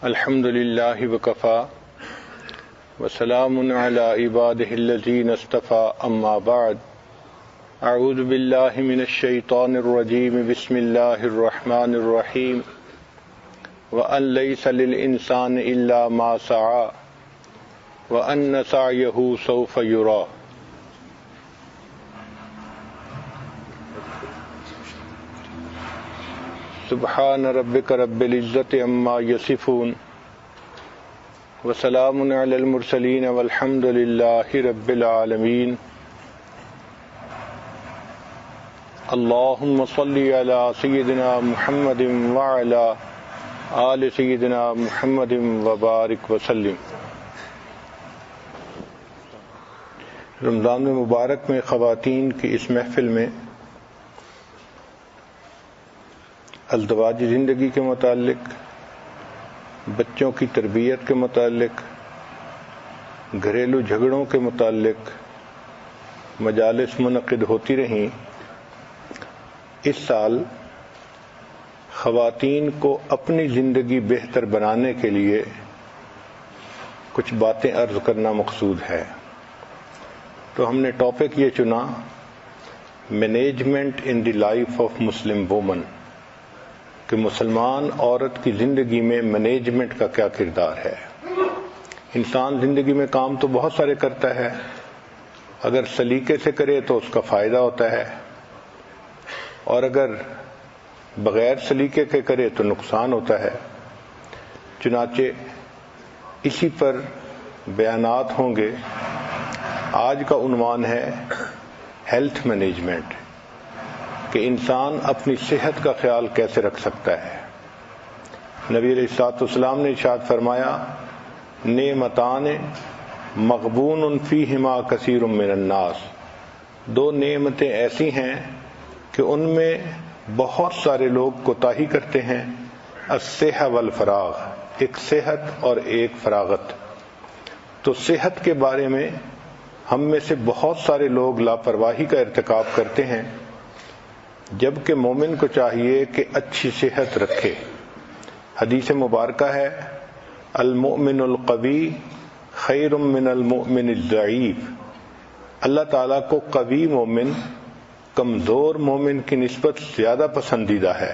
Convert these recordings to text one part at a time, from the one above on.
الحمد للہ وکفا وسلام علی عبادہ الذین اصطفى اما بعد اعوذ باللہ من الشیطان الرجیم بسم اللہ الرحمن الرحیم وأن لیس للإنسان الا ما سعى وأن سعیہ سوف یری۔ سبحان ربک رب العزت عما یصفون وسلام علی المرسلین والحمد للہ رب العالمین۔ اللہم صلی علی سیدنا محمد وعلی آل سیدنا محمد وبارک وسلم۔ رمضان مبارک میں خواتین کی اس محفل میں ازدواجی زندگی کے متعلق، بچوں کی تربیت کے متعلق، گھریلو جھگڑوں کے متعلق مجالس منعقد ہوتی رہیں۔ اس سال خواتین کو اپنی زندگی بہتر بنانے کے لیے کچھ باتیں عرض کرنا مقصود ہے، تو ہم نے ٹاپک یہ چنا، management in the life of Muslim women, کہ مسلمان عورت کی زندگی میں مینجمنٹ کا کیا کردار ہے۔ انسان زندگی میں کام تو بہت سارے کرتا ہے، اگر سلیقے سے کرے تو اس کا فائدہ ہوتا ہے، اور اگر بغیر سلیقے کے کرے تو نقصان ہوتا ہے۔ چنانچہ اسی پر بیانات ہوں گے۔ آج کا عنوان ہے ہیلتھ مینجمنٹ، کہ انسان اپنی صحت کا خیال کیسے رکھ سکتا ہے۔ نبی علیہ الصلوۃ والسلام نے ارشاد فرمایا، نعمتان مغبون فیہما کثیر من الناس، دو نعمتیں ایسی ہیں کہ ان میں بہت سارے لوگ کوتاہی کرتے ہیں، الصحہ والفراغ، ایک صحت اور ایک فراغت۔ تو صحت کے بارے میں ہم میں سے بہت سارے لوگ لاپرواہی کا ارتکاب کرتے ہیں، جبکہ مومن کو چاہیے کہ اچھی صحت رکھے۔ حدیث مبارکہ ہے، المؤمن القوی خیر من المؤمن الضعیف، اللہ تعالیٰ کو قوی مومن کمزور مومن کی نسبت زیادہ پسندیدہ ہے۔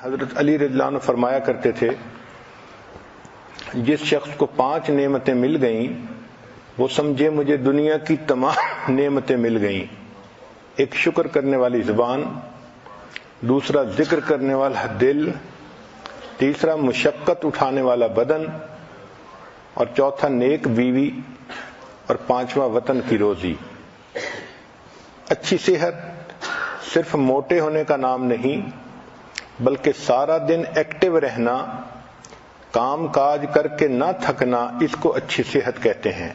حضرت علی رضی اللہ عنہ فرمایا کرتے تھے، جس شخص کو 5 نعمتیں مل گئیں وہ سمجھے مجھے دنیا کی تمام نعمتیں مل گئیں۔ ایک شکر کرنے والی زبان، دوسرا ذکر کرنے والا دل، تیسرا مشقت اٹھانے والا بدن، اور چوتھا نیک بیوی، اور 5واں وطن کی روزی۔ اچھی صحت صرف موٹے ہونے کا نام نہیں، بلکہ سارا دن ایکٹیو رہنا، کام کاج کر کے نہ تھکنا، اس کو اچھی صحت کہتے ہیں۔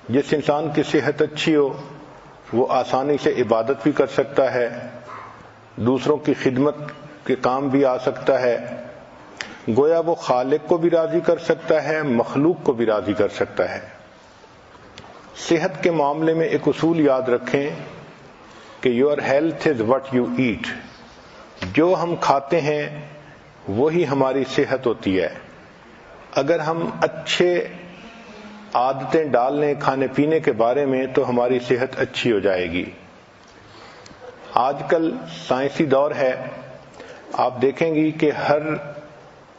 جس انسان کی صحت اچھی ہو وہ آسانی سے عبادت بھی کر سکتا ہے، دوسروں کی خدمت کے کام بھی آ سکتا ہے، گویا وہ خالق کو بھی راضی کر سکتا ہے، مخلوق کو بھی راضی کر سکتا ہے۔ صحت کے معاملے میں ایک اصول یاد رکھیں کہ your health is what you eat, جو ہم کھاتے ہیں وہی ہماری صحت ہوتی ہے۔ اگر ہم اچھے عادتیں ڈال لیں کھانے پینے کے بارے میں تو ہماری صحت اچھی ہو جائے گی۔ آج کل سائنسی دور ہے، آپ دیکھیں گی کہ ہر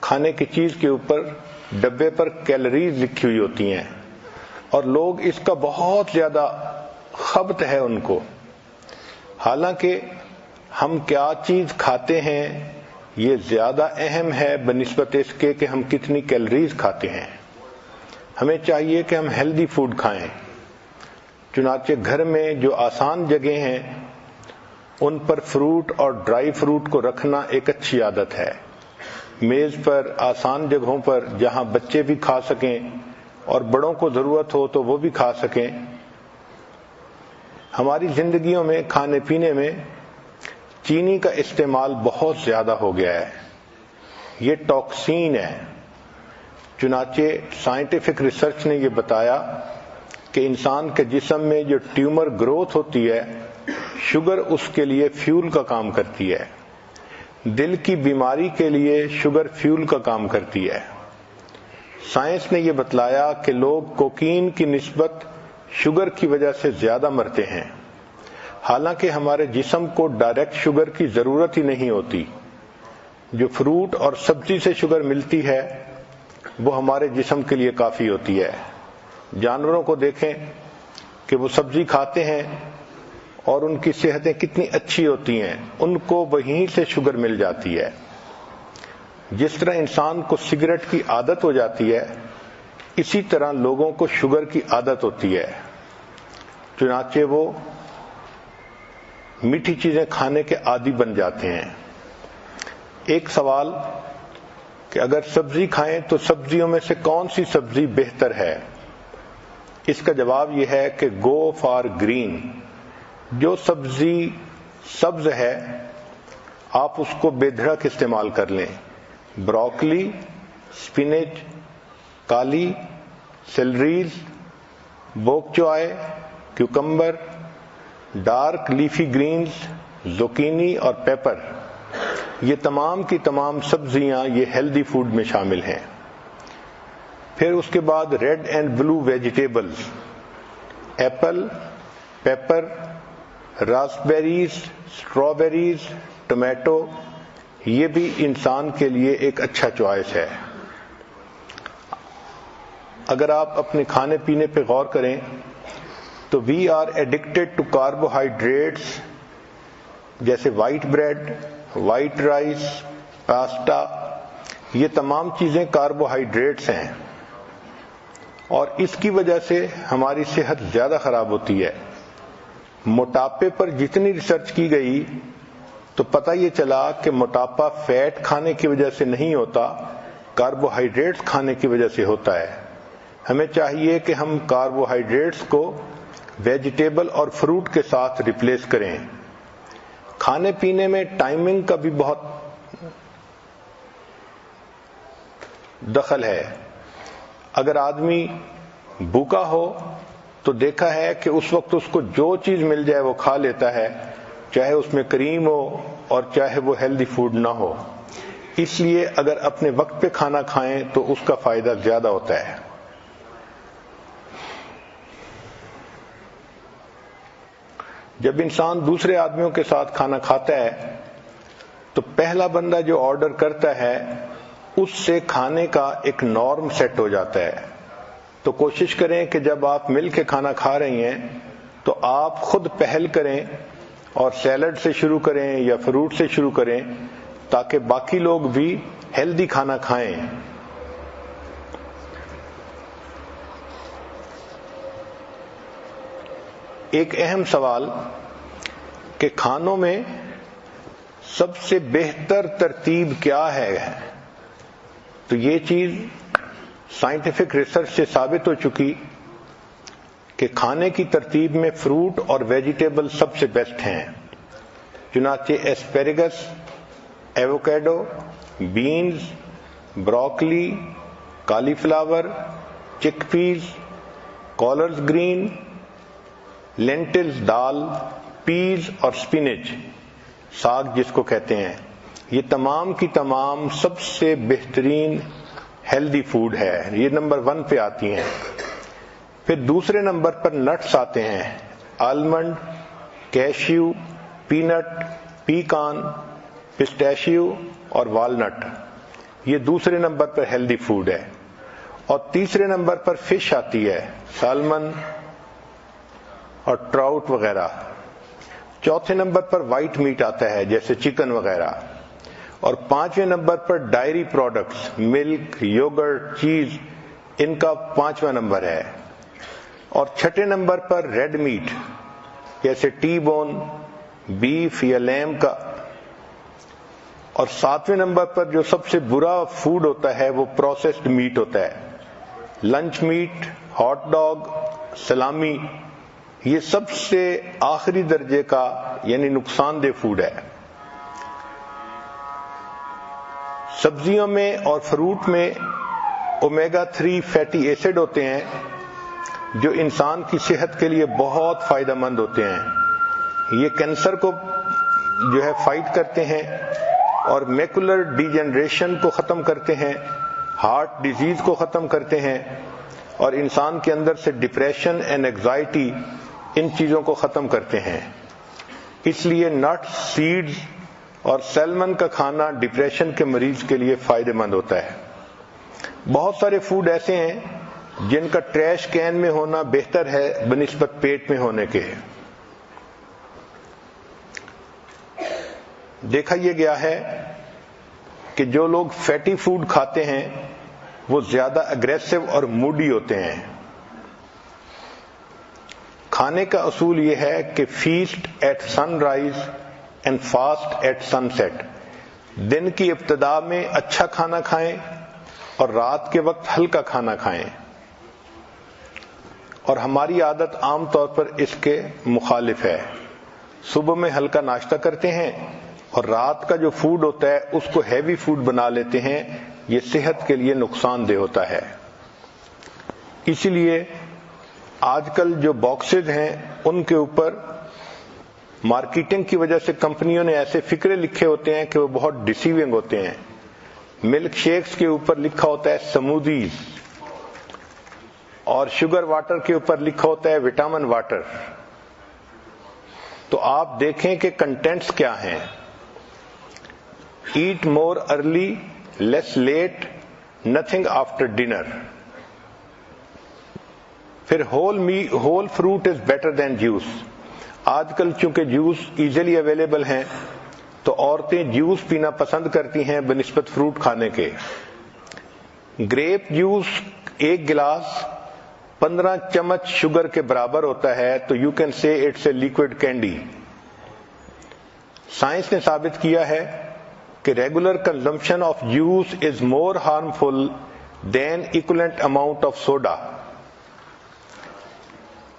کھانے کی چیز کے اوپر ڈبے پر کیلوریز لکھی ہوئی ہوتی ہیں، اور لوگ اس کا بہت زیادہ خبط ہے ان کو، حالانکہ ہم کیا چیز کھاتے ہیں یہ زیادہ اہم ہے بنسبت اس کے کہ ہم کتنی کیلوریز کھاتے ہیں۔ ہمیں چاہیے کہ ہم ہیلدی فوڈ کھائیں۔ چنانچہ گھر میں جو آسان جگہیں ہیں ان پر فروٹ اور ڈرائی فروٹ کو رکھنا ایک اچھی عادت ہے۔ میز پر آسان جگہوں پر جہاں بچے بھی کھا سکیں اور بڑوں کو ضرورت ہو تو وہ بھی کھا سکیں۔ ہماری زندگیوں میں کھانے پینے میں چینی کا استعمال بہت زیادہ ہو گیا ہے، یہ ٹاکسین ہے۔ چنانچہ سائنٹیفک ریسرچ نے یہ بتایا کہ انسان کے جسم میں جو ٹیومر گروتھ ہوتی ہے، شوگر اس کے لیے فیول کا کام کرتی ہے۔ دل کی بیماری کے لیے شوگر فیول کا کام کرتی ہے۔ سائنس نے یہ بتلایا کہ لوگ کوکین کی نسبت شوگر کی وجہ سے زیادہ مرتے ہیں، حالانکہ ہمارے جسم کو ڈائریکٹ شوگر کی ضرورت ہی نہیں ہوتی۔ جو فروٹ اور سبزی سے شوگر ملتی ہے وہ ہمارے جسم کے لیے کافی ہوتی ہے۔ جانوروں کو دیکھیں کہ وہ سبزی کھاتے ہیں اور ان کی صحتیں کتنی اچھی ہوتی ہیں، ان کو وہیں سے شوگر مل جاتی ہے۔ جس طرح انسان کو سگریٹ کی عادت ہو جاتی ہے، اسی طرح لوگوں کو شوگر کی عادت ہوتی ہے، چنانچہ وہ میٹھی چیزیں کھانے کے عادی بن جاتے ہیں۔ ایک سوال کہ اگر سبزی کھائیں تو سبزیوں میں سے کون سی سبزی بہتر ہے؟ اس کا جواب یہ ہے کہ گو فار گرین۔ جو سبزی سبز ہے آپ اس کو بے دھڑک استعمال کر لیں۔ بروکلی، سپینچ، کالی، سیلریز، بوک چوائے، کیوکمبر، ڈارک لیفی گرینز، زوکینی اور پیپر، یہ تمام کی تمام سبزیاں یہ ہیلدی فوڈ میں شامل ہیں۔ پھر اس کے بعد red and blue vegetables, apple, pepper, raspberries, strawberries, tomato, یہ بھی انسان کے لیے ایک اچھا چوائس ہے۔ اگر آپ اپنے کھانے پینے پہ غور کریں تو we are addicted to carbohydrates, جیسے white bread, white rice, pasta, یہ تمام چیزیں کاربوہائیڈریٹس ہیں اور اس کی وجہ سے ہماری صحت زیادہ خراب ہوتی ہے۔ موٹاپے پر جتنی ریسرچ کی گئی تو پتہ یہ چلا کہ موٹاپا فیٹ کھانے کی وجہ سے نہیں ہوتا، کاربوہائیڈریٹس کھانے کی وجہ سے ہوتا ہے۔ ہمیں چاہیے کہ ہم کاربوہائیڈریٹس کو ویجیٹیبل اور فروٹ کے ساتھ ریپلیس کریں۔ کھانے پینے میں ٹائمنگ کا بھی بہت دخل ہے۔ اگر آدمی بھوکا ہو تو دیکھا ہے کہ اس وقت اس کو جو چیز مل جائے وہ کھا لیتا ہے، چاہے اس میں کریم ہو اور چاہے وہ ہیلدی فوڈ نہ ہو۔ اس لیے اگر اپنے وقت پہ کھانا کھائیں تو اس کا فائدہ زیادہ ہوتا ہے۔ جب انسان دوسرے آدمیوں کے ساتھ کھانا کھاتا ہے تو پہلا بندہ جو آرڈر کرتا ہے اس سے کھانے کا ایک نارم سیٹ ہو جاتا ہے۔ تو کوشش کریں کہ جب آپ مل کے کھانا کھا رہی ہیں تو آپ خود پہل کریں اور سیلڈ سے شروع کریں یا فروٹ سے شروع کریں تاکہ باقی لوگ بھی ہیلدی کھانا کھائیں۔ ایک اہم سوال کہ کھانوں میں سب سے بہتر ترتیب کیا ہے، تو یہ چیز سائنٹیفک ریسرچ سے ثابت ہو چکی کہ کھانے کی ترتیب میں فروٹ اور ویجیٹیبل سب سے بیسٹ ہیں۔ چنانچہ ایسپیریگس، ایووکیڈو، بینز، بروکلی، کالی فلاور، چک پیز، کالرز گرین، لینٹلز دال، پیز اور سپینچ، ساگ جس کو کہتے ہیں، یہ تمام کی تمام سب سے بہترین ہیلدی فوڈ ہے، یہ نمبر 1 پہ آتی ہیں۔ پھر دوسرے نمبر پر نٹس آتے ہیں، آلمنڈ، کیشیو، پینٹ، پیکان، پسٹیشیو اور والنٹ، یہ دوسرے نمبر پر ہیلدی فوڈ ہے۔ اور تیسرے نمبر پر فش آتی ہے، سالمن اور ٹراؤٹ وغیرہ۔ چوتھے نمبر پر وائٹ میٹ آتا ہے جیسے چکن وغیرہ، اور 5ویں نمبر پر ڈائری پروڈکٹس، ملک، یوگرٹ، چیز، ان کا 5واں نمبر ہے۔ اور 6 نمبر پر ریڈ میٹ جیسے ٹی بون، بیف یا لیم کا، اور 7ویں نمبر پر جو سب سے برا فوڈ ہوتا ہے وہ پروسیسڈ میٹ ہوتا ہے، لنچ میٹ، ہاٹ ڈاگ، سلامی، یہ سب سے آخری درجے کا یعنی نقصان دہ فوڈ ہے۔ سبزیوں میں اور فروٹ میں اومیگا 3 فیٹی ایسڈ ہوتے ہیں جو انسان کی صحت کے لیے بہت فائدہ مند ہوتے ہیں۔ یہ کینسر کو جو ہے فائٹ کرتے ہیں اور میکولر ڈیجنریشن کو ختم کرتے ہیں، ہارٹ ڈیزیز کو ختم کرتے ہیں، اور انسان کے اندر سے ڈپریشن اینڈ اینگزائٹی ان چیزوں کو ختم کرتے ہیں۔ اس لیے نٹس، سیڈز اور سیلمن کا کھانا ڈپریشن کے مریض کے لیے فائدہ مند ہوتا ہے۔ بہت سارے فوڈ ایسے ہیں جن کا ٹریش کین میں ہونا بہتر ہے بنسبت پیٹ میں ہونے کے۔ دیکھا یہ گیا ہے کہ جو لوگ فیٹی فوڈ کھاتے ہیں وہ زیادہ اگریسو اور موڈی ہوتے ہیں۔ کھانے کا اصول یہ ہے کہ feast at sunrise and fast at sunset. دن کی ابتدا میں اچھا کھانا کھائیں اور رات کے وقت ہلکا کھانا کھائیں، اور ہماری عادت عام طور پر اس کے مخالف ہے۔ صبح میں ہلکا ناشتہ کرتے ہیں اور رات کا جو فوڈ ہوتا ہے اس کو ہیوی فوڈ بنا لیتے ہیں۔ یہ صحت کے لیے نقصان دہ ہوتا ہے۔ اسی لیے آج کل جو باکسز ہیں ان کے اوپر مارکیٹنگ کی وجہ سے کمپنیوں نے ایسے فکرے لکھے ہوتے ہیں کہ وہ بہت ڈیسیونگ ہوتے ہیں۔ ملک شیکس کے اوپر لکھا ہوتا ہے سمودیز، اور شوگر واٹر کے اوپر لکھا ہوتا ہے وٹامن واٹر۔ تو آپ دیکھیں کہ کنٹینٹس کیا ہیں۔ Eat more early, less late, nothing after dinner. پھر whole fruit is better than juice. آج کل چونکہ جوس ایزیلی اویلیبل ہیں تو عورتیں جوس پینا پسند کرتی ہیں بنسبت فروٹ کھانے کے۔ گریپ جوس ایک گلاس 15 چمچ شوگر کے برابر ہوتا ہے، تو you can say it's a liquid candy. Science نے ثابت کیا ہے کہ regular consumption of juice is more harmful than equivalent amount of soda.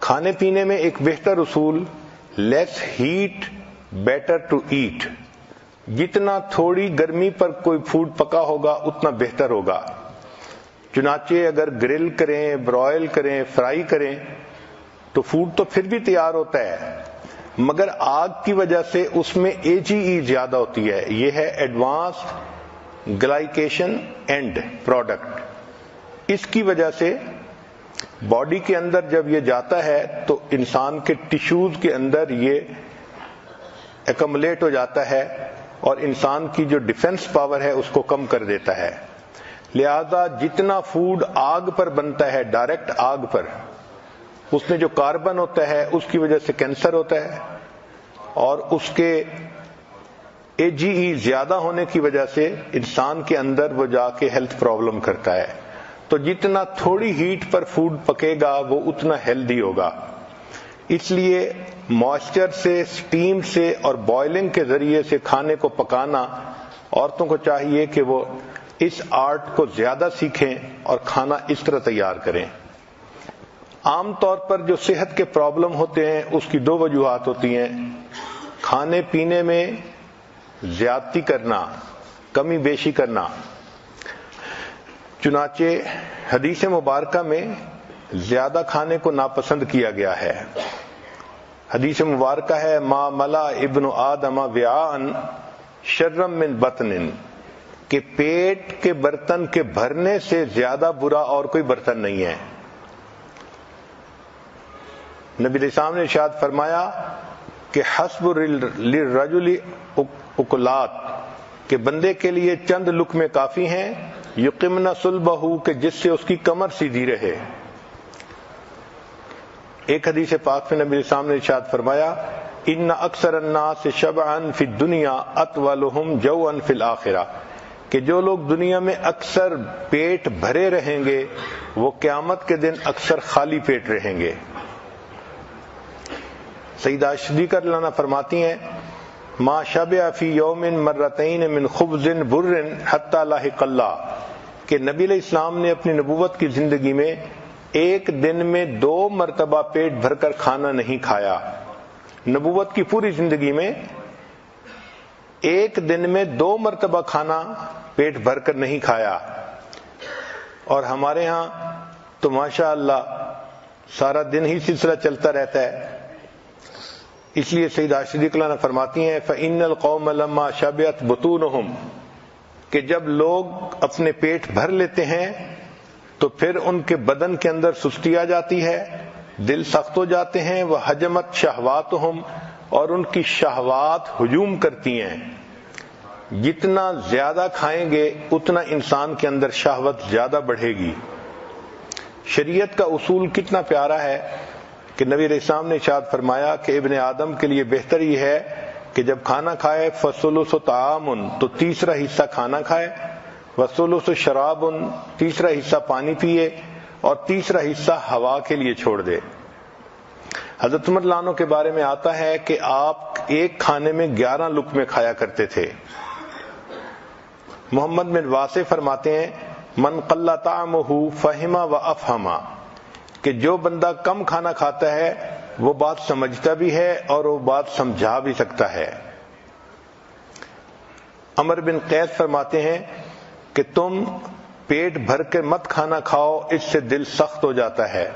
کھانے پینے میں ایک بہتر اصول less heat better to eat. جتنا تھوڑی گرمی پر کوئی فوڈ پکا ہوگا اتنا بہتر ہوگا۔ چنانچہ اگر گرل کریں، برائل کریں، فرائی کریں تو فوڈ تو پھر بھی تیار ہوتا ہے، مگر آگ کی وجہ سے اس میں AGE زیادہ ہوتی ہے۔ یہ ہے ایڈوانسڈ گلائکیشن اینڈ پروڈکٹ۔ اس کی وجہ سے باڈی کے اندر جب یہ جاتا ہے تو انسان کے ٹیشوز کے اندر یہ ایکمولیٹ ہو جاتا ہے اور انسان کی جو ڈیفنس پاور ہے اس کو کم کر دیتا ہے۔ لہذا جتنا فوڈ آگ پر بنتا ہے، ڈائریکٹ آگ پر، اس میں جو کاربن ہوتا ہے اس کی وجہ سے کینسر ہوتا ہے، اور اس کے AGE زیادہ ہونے کی وجہ سے انسان کے اندر وہ جا کے ہیلتھ پرابلم کرتا ہے۔ تو جتنا تھوڑی ہیٹ پر فوڈ پکے گا وہ اتنا ہیلدی ہوگا۔ اس لیے موئسچر سے، سٹیم سے اور بوائلنگ کے ذریعے سے کھانے کو پکانا، عورتوں کو چاہیے کہ وہ اس آرٹ کو زیادہ سیکھیں اور کھانا اس طرح تیار کریں۔ عام طور پر جو صحت کے پرابلم ہوتے ہیں اس کی 2 وجوہات ہوتی ہیں: کھانے پینے میں زیادتی کرنا، کمی بیشی کرنا۔ چنانچہ حدیث مبارکہ میں زیادہ کھانے کو ناپسند کیا گیا ہے۔ حدیث مبارکہ ہے ما ملا ابن آدم وعاء شر من بطن، کہ پیٹ کے برتن کے بھرنے سے زیادہ برا اور کوئی برتن نہیں ہے۔ نبی علیہ السلام نے ارشاد فرمایا کہ حسب للرجل اکلات، کہ بندے کے لیے چند لقمے کافی ہیں، یقمن صلبہ، کہ جس سے اس کی کمر سیدھی رہے۔ ایک حدیث پاک میں نبی علیہ السلام نے ارشاد فرمایا ان اکثر الناس شبعا فی الدنیا اطولهم جوعا فی الاخرہ، کہ جو لوگ دنیا میں اکثر پیٹ بھرے رہیں گے وہ قیامت کے دن اکثر خالی پیٹ رہیں گے۔ سیدہ صدیقہ رضی اللہ عنہا فرماتی ہیں ما شبع فی یوم مرتین من خبز بر حتی لاحق اللہ، کہ نبی علیہ السلام نے اپنی نبوت کی زندگی میں ایک دن میں 2 مرتبہ پیٹ بھر کر کھانا نہیں کھایا۔ نبوت کی پوری زندگی میں ایک دن میں 2 مرتبہ کھانا پیٹ بھر کر نہیں کھایا، اور ہمارے ہاں تو ماشاء اللہ سارا دن ہی سلسلہ چلتا رہتا ہے۔ اس لیے سیدہ صدیقہ نے فرماتی ہیں فَإِنَّ الْقَوْمَ لَمَّا شَبِعَتْ بُطُونُهُمْ کہ جب لوگ اپنے پیٹ بھر لیتے ہیں تو پھر ان کے بدن کے اندر سستی آ جاتی ہے، دل سخت ہو جاتے ہیں، وَحَجَمَتْ شَهْوَاتُهُمْ اور ان کی شہوات ہجوم کرتی ہیں۔ جتنا زیادہ کھائیں گے اتنا انسان کے اندر شہوت زیادہ بڑھے گی۔ شریعت کا اصول کتنا پیارا ہے کہ نبی علیہ السلام نے ارشاد فرمایا کہ ابن آدم کے لیے بہتر یہ ہے کہ جب کھانا کھائے فَثُلُثُ طَعَامٌ تو تیسرا حصہ کھانا کھائے، وَثُلُثُ شَرَابٌ تیسرا حصہ پانی پیے، اور تیسرا حصہ ہوا کے لیے چھوڑ دے۔ حضرت عمر رضی اللہ عنہ کے بارے میں آتا ہے کہ آپ ایک کھانے میں 11 لقمے کھایا کرتے تھے۔ محمد بن واسع فرماتے ہیں من قل طعمہ فہم و افہم کہ جو بندہ کم کھانا کھاتا ہے وہ بات سمجھتا بھی ہے اور وہ بات سمجھا بھی سکتا ہے۔ عمر بن قیس فرماتے ہیں کہ تم پیٹ بھر کے مت کھانا کھاؤ، اس سے دل سخت ہو جاتا ہے۔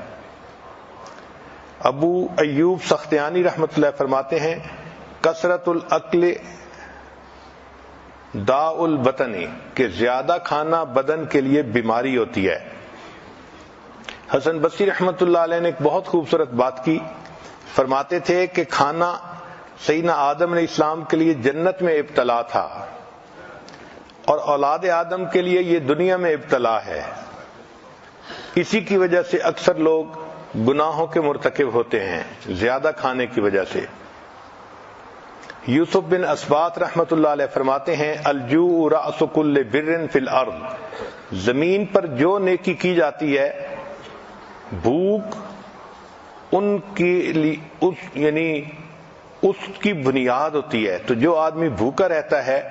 ابو ایوب سختیانی رحمۃ اللہ فرماتے ہیں کثرت الاکل داء البطن کہ زیادہ کھانا بدن کے لیے بیماری ہوتی ہے۔ حسن بصری رحمۃ اللہ علیہ نے ایک بہت خوبصورت بات کی، فرماتے تھے کہ کھانا سیدنا آدم علیہ السلام کے لیے جنت میں ابتلا تھا اور اولاد آدم کے لیے یہ دنیا میں ابتلا ہے۔ اسی کی وجہ سے اکثر لوگ گناہوں کے مرتکب ہوتے ہیں زیادہ کھانے کی وجہ سے۔ یوسف بن اسبات رحمۃ اللہ علیہ فرماتے ہیں الجوع رأس کل بر فی الارض زمین پر جو نیکی کی جاتی ہے بھوک ان کی اس کی بنیاد ہوتی ہے، تو جو آدمی بھوکا رہتا ہے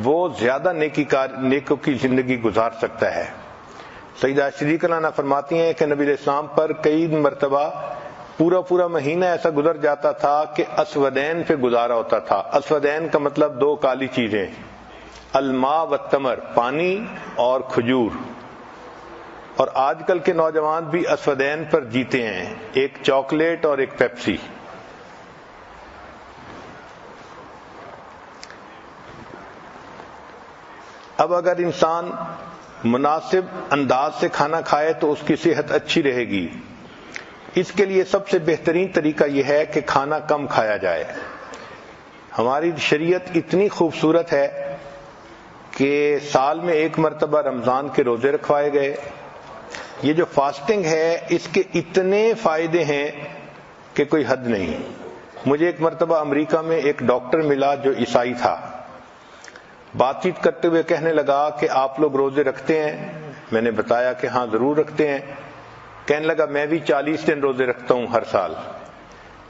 وہ زیادہ نیکوں کی زندگی گزار سکتا ہے۔ سیدہ صدیقہ عنہا فرماتی ہیں کہ نبی علیہ السلام پر کئی مرتبہ پورا مہینہ ایسا گزر جاتا تھا کہ اسودین پہ گزارا ہوتا تھا۔ اسودین کا مطلب 2 کالی چیزیں، الماء والتمر پانی اور کھجور۔ اور آج کل کے نوجوان بھی اسودین پر جیتے ہیں، ایک چاکلیٹ اور ایک پیپسی۔ اب اگر انسان مناسب انداز سے کھانا کھائے تو اس کی صحت اچھی رہے گی۔ اس کے لیے سب سے بہترین طریقہ یہ ہے کہ کھانا کم کھایا جائے۔ ہماری شریعت اتنی خوبصورت ہے کہ سال میں 1 مرتبہ رمضان کے روزے رکھوائے گئے۔ یہ جو فاسٹنگ ہے اس کے اتنے فائدے ہیں کہ کوئی حد نہیں۔ مجھے ایک مرتبہ امریکہ میں ایک ڈاکٹر ملا جو عیسائی تھا، بات چیت کرتے ہوئے کہنے لگا کہ آپ لوگ روزے رکھتے ہیں؟ میں نے بتایا کہ ہاں ضرور رکھتے ہیں۔ کہنے لگا میں بھی 40 دن روزے رکھتا ہوں ہر سال۔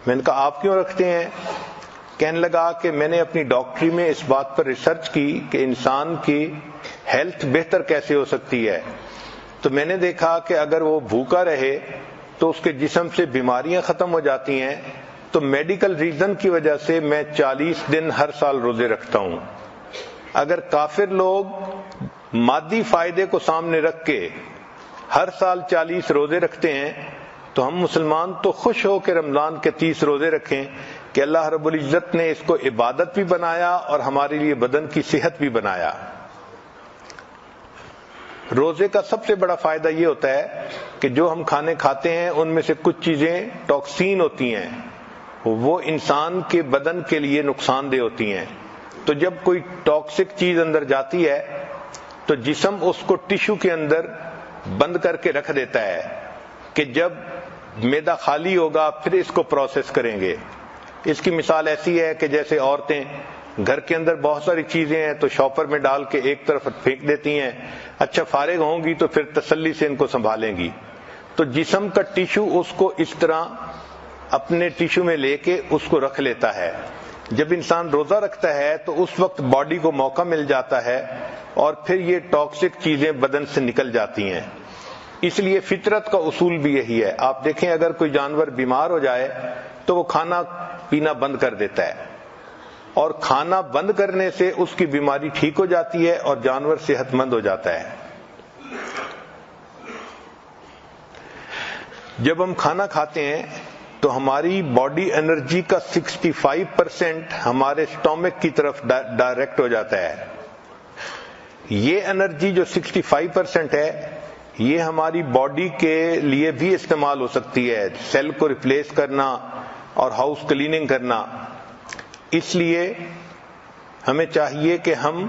میں نے کہا آپ کیوں رکھتے ہیں؟ کہنے لگا کہ میں نے اپنی ڈاکٹری میں اس بات پر ریسرچ کی کہ انسان کی ہیلتھ بہتر کیسے ہو سکتی ہے، تو میں نے دیکھا کہ اگر وہ بھوکا رہے تو اس کے جسم سے بیماریاں ختم ہو جاتی ہیں، تو میڈیکل ریزن کی وجہ سے میں 40 دن ہر سال روزے رکھتا ہوں۔ اگر کافر لوگ مادی فائدے کو سامنے رکھ کے ہر سال 40 روزے رکھتے ہیں تو ہم مسلمان تو خوش ہو کے رمضان کے 30 روزے رکھیں کہ اللہ رب العزت نے اس کو عبادت بھی بنایا اور ہمارے لیے بدن کی صحت بھی بنایا۔ روزے کا سب سے بڑا فائدہ یہ ہوتا ہے کہ جو ہم کھانے کھاتے ہیں ان میں سے کچھ چیزیں ٹاکسین ہوتی ہیں، وہ انسان کے بدن کے لیے نقصان دہ ہوتی ہیں۔ تو جب کوئی ٹاکسک چیز اندر جاتی ہے تو جسم اس کو ٹیشو کے اندر بند کر کے رکھ دیتا ہے کہ جب معدہ خالی ہوگا پھر اس کو پروسیس کریں گے۔ اس کی مثال ایسی ہے کہ جیسے عورتیں گھر کے اندر بہت ساری چیزیں ہیں تو شاپر میں ڈال کے ایک طرف پھینک دیتی ہیں، اچھا فارغ ہوں گی تو پھر تسلی سے ان کو سنبھالیں گی۔ تو جسم کا ٹیشو اس کو اس طرح اپنے ٹیشو میں لے کے اس کو رکھ لیتا ہے۔ جب انسان روزہ رکھتا ہے تو اس وقت باڈی کو موقع مل جاتا ہے اور پھر یہ ٹاکسک چیزیں بدن سے نکل جاتی ہیں۔ اس لیے فطرت کا اصول بھی یہی ہے۔ آپ دیکھیں اگر کوئی جانور بیمار ہو جائے تو وہ کھانا پینا بند کر دیتا ہے، اور کھانا بند کرنے سے اس کی بیماری ٹھیک ہو جاتی ہے اور جانور صحت مند ہو جاتا ہے۔ جب ہم کھانا کھاتے ہیں تو ہماری باڈی انرجی کا 65% ہمارے اسٹومک کی طرف ڈائریکٹ ہو جاتا ہے. یہ انرجی جو 65% ہے یہ ہماری باڈی کے لیے بھی استعمال ہو سکتی ہے، سیل کو ریپلیس کرنا اور ہاؤس کلیننگ کرنا. اس لیے ہمیں چاہیے کہ ہم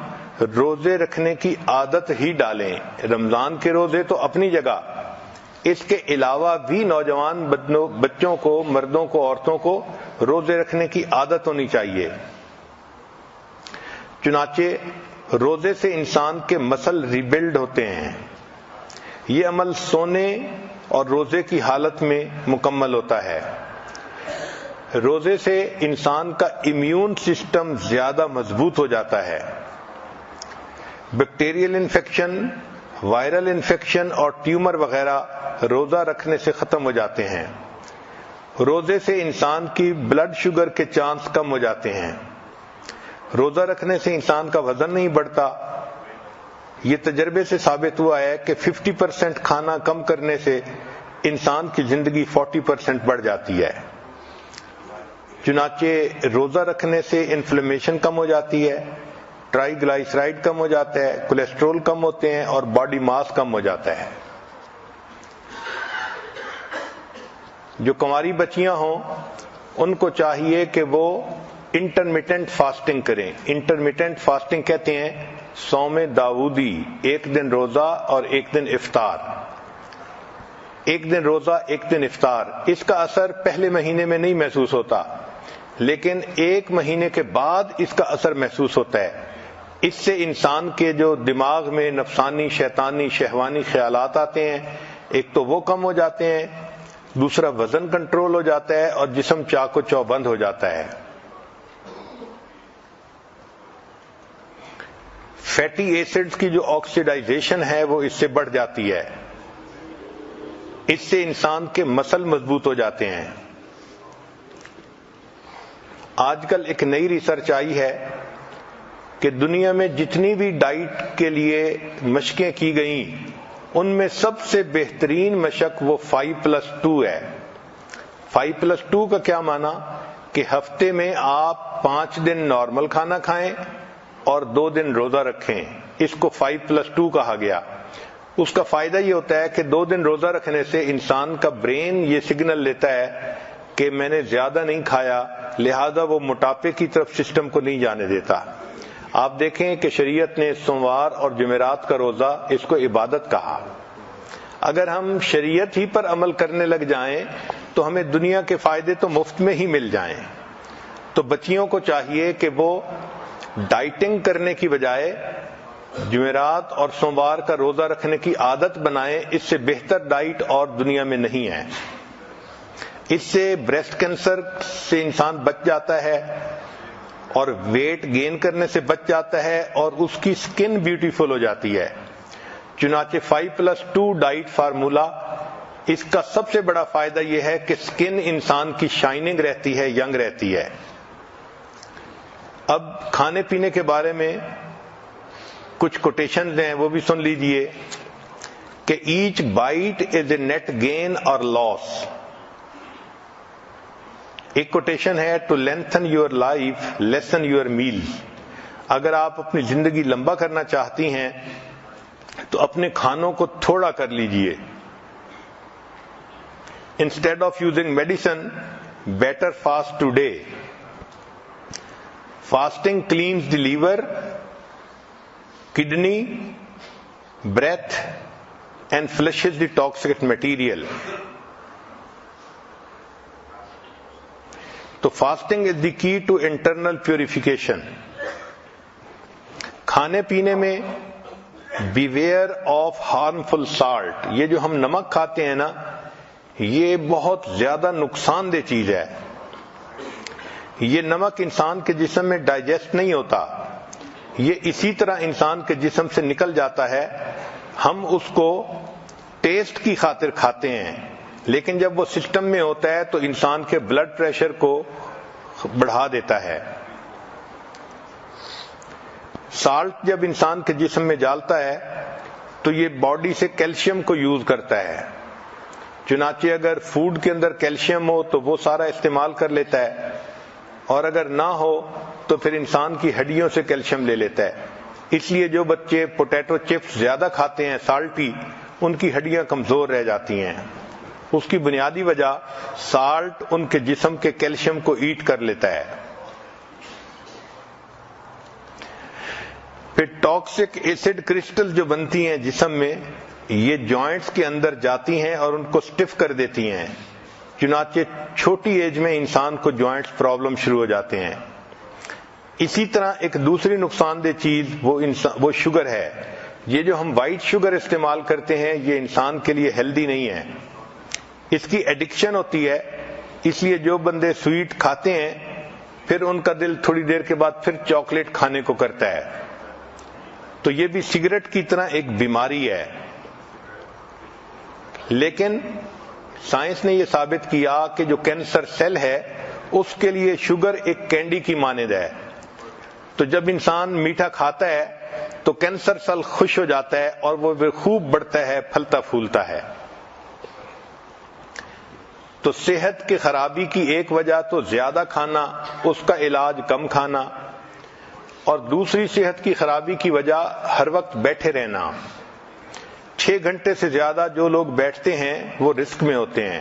روزے رکھنے کی عادت ہی ڈالیں. رمضان کے روزے تو اپنی جگہ، اس کے علاوہ بھی نوجوان بچوں کو، مردوں کو، عورتوں کو روزے رکھنے کی عادت ہونی چاہیے. چنانچہ روزے سے انسان کے مسل ریبلڈ ہوتے ہیں. یہ عمل سونے اور روزے کی حالت میں مکمل ہوتا ہے. روزے سے انسان کا امیون سسٹم زیادہ مضبوط ہو جاتا ہے. بیکٹیریل انفیکشن، وائرل انفیکشن اور ٹیومر وغیرہ روزہ رکھنے سے ختم ہو جاتے ہیں. روزے سے انسان کی بلڈ شوگر کے چانس کم ہو جاتے ہیں. روزہ رکھنے سے انسان کا وزن نہیں بڑھتا. یہ تجربے سے ثابت ہوا ہے کہ 50% کھانا کم کرنے سے انسان کی زندگی 40% بڑھ جاتی ہے. چنانچہ روزہ رکھنے سے انفلیمیشن کم ہو جاتی ہے، ٹرائی گلائسرائڈ کم ہو جاتا ہے، کولیسٹرول کم ہوتے ہیں اور باڈی ماس کم ہو جاتا ہے. جو کنواری بچیاں ہوں ان کو چاہیے کہ وہ انٹرمیٹنٹ فاسٹنگ کریں. انٹرمیٹنٹ فاسٹنگ کہتے ہیں صوم داؤدی، ایک دن روزہ اور ایک دن افطار. ایک دن روزہ ایک دن افطار. اس کا اثر پہلے مہینے میں نہیں محسوس ہوتا، لیکن ایک مہینے کے بعد اس کا اثر محسوس ہوتا ہے. اس سے انسان کے جو دماغ میں نفسانی، شیطانی، شہوانی خیالات آتے ہیں، ایک تو وہ کم ہو جاتے ہیں، دوسرا وزن کنٹرول ہو جاتا ہے اور جسم چاق و چوبند ہو جاتا ہے. فیٹی ایسڈز کی جو آکسیڈائزیشن ہے وہ اس سے بڑھ جاتی ہے. اس سے انسان کے مسل مضبوط ہو جاتے ہیں. آج کل ایک نئی ریسرچ آئی ہے کہ دنیا میں جتنی بھی ڈائٹ کے لیے مشقیں کی گئیں ان میں سب سے بہترین مشق وہ 5+2 ہے. 5+2 کا کیا معنی کہ ہفتے میں آپ 5 دن نارمل کھانا کھائیں اور 2 دن روزہ رکھیں. اس کو 5+2 کہا گیا. اس کا فائدہ یہ ہوتا ہے کہ 2 دن روزہ رکھنے سے انسان کا برین یہ سگنل لیتا ہے کہ میں نے زیادہ نہیں کھایا، لہذا وہ موٹاپے کی طرف سسٹم کو نہیں جانے دیتا. آپ دیکھیں کہ شریعت نے سوموار اور جمعرات کا روزہ اس کو عبادت کہا. اگر ہم شریعت ہی پر عمل کرنے لگ جائیں تو ہمیں دنیا کے فائدے تو مفت میں ہی مل جائیں. تو بچیوں کو چاہیے کہ وہ ڈائٹنگ کرنے کی بجائے جمعرات اور سوموار کا روزہ رکھنے کی عادت بنائیں. اس سے بہتر ڈائٹ اور دنیا میں نہیں ہے. اس سے بریسٹ کینسر سے انسان بچ جاتا ہے اور ویٹ گین کرنے سے بچ جاتا ہے اور اس کی سکن بیوٹیفل ہو جاتی ہے. چنانچہ 5+2 ڈائٹ فارمولا، اس کا سب سے بڑا فائدہ یہ ہے کہ سکن انسان کی شائننگ رہتی ہے، ینگ رہتی ہے. اب کھانے پینے کے بارے میں کچھ کوٹیشنز ہیں وہ بھی سن لیجئے کہ each bite is a net gain اور لاس. ایک کوٹیشن ہے to lengthen your life lessen your meals. اگر آپ اپنی زندگی لمبا کرنا چاہتی ہیں تو اپنے کھانوں کو تھوڑا کر لیجئے. Instead of using medicine better fast today. Fasting cleanses the liver, kidney, breath and flushes the toxic material. تو fasting is the key to internal purification. کھانے پینے میں بیویئر آف ہارمفل سالٹ. یہ جو ہم نمک کھاتے ہیں نا، یہ بہت زیادہ نقصان دہ چیز ہے. یہ نمک انسان کے جسم میں ڈائجسٹ نہیں ہوتا، یہ اسی طرح انسان کے جسم سے نکل جاتا ہے. ہم اس کو ٹیسٹ کی خاطر کھاتے ہیں، لیکن جب وہ سسٹم میں ہوتا ہے تو انسان کے بلڈ پریشر کو بڑھا دیتا ہے. سالٹ جب انسان کے جسم میں جالتا ہے تو یہ باڈی سے کیلشیم کو یوز کرتا ہے چنانچہ اگر فوڈ کے اندر کیلشیم ہو تو وہ سارا استعمال کر لیتا ہے، اور اگر نہ ہو تو پھر انسان کی ہڈیوں سے کیلشیم لے لیتا ہے۔ اس لیے جو بچے پوٹیٹو چپس زیادہ کھاتے ہیں سالٹی، ان کی ہڈیاں کمزور رہ جاتی ہیں۔ اس کی بنیادی وجہ سالٹ ان کے جسم کے کیلشیم کو ایٹ کر لیتا ہے۔ پھر ٹاکسک ایسڈ کرسٹل جو بنتی ہیں جسم میں، یہ جوائنٹس کے اندر جاتی ہیں اور ان کو سٹف کر دیتی ہیں، چنانچہ چھوٹی ایج میں انسان کو جوائنٹس پرابلم شروع ہو جاتے ہیں۔ اسی طرح ایک دوسری نقصان دہ چیز وہ شوگر ہے۔ یہ جو ہم وائٹ شوگر استعمال کرتے ہیں یہ انسان کے لیے ہیلدی نہیں ہے، اس کی ایڈکشن ہوتی ہے۔ اس لیے جو بندے سویٹ کھاتے ہیں پھر ان کا دل تھوڑی دیر کے بعد پھر چاکلیٹ کھانے کو کرتا ہے، تو یہ بھی سگریٹ کی طرح ایک بیماری ہے۔ لیکن سائنس نے یہ ثابت کیا کہ جو کینسر سیل ہے اس کے لیے شوگر ایک کینڈی کی مانند ہے، تو جب انسان میٹھا کھاتا ہے تو کینسر سیل خوش ہو جاتا ہے اور وہ خوب بڑھتا ہے، پھلتا پھولتا ہے۔ تو صحت کی خرابی کی ایک وجہ تو زیادہ کھانا، اس کا علاج کم کھانا، اور دوسری صحت کی خرابی کی وجہ ہر وقت بیٹھے رہنا۔ 6 گھنٹے سے زیادہ جو لوگ بیٹھتے ہیں وہ رسک میں ہوتے ہیں۔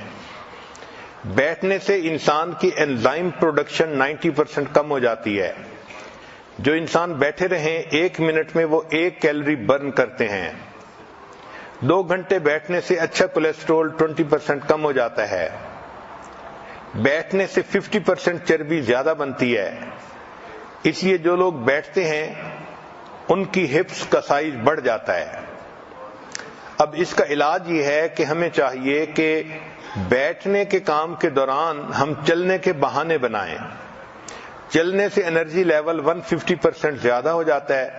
بیٹھنے سے انسان کی انزائم پروڈکشن 90% کم ہو جاتی ہے۔ جو انسان بیٹھے رہیں 1 منٹ میں وہ 1 کیلوری برن کرتے ہیں۔ 2 گھنٹے بیٹھنے سے اچھا کولیسٹرول 20% کم ہو جاتا ہے۔ بیٹھنے سے 50% چربی زیادہ بنتی ہے۔ اس لیے جو لوگ بیٹھتے ہیں ان کی ہپس کا سائز بڑھ جاتا ہے۔ اب اس کا علاج یہ ہے کہ ہمیں چاہیے کہ بیٹھنے کے کام کے دوران ہم چلنے کے بہانے بنائیں۔ چلنے سے انرجی لیول 150% زیادہ ہو جاتا ہے۔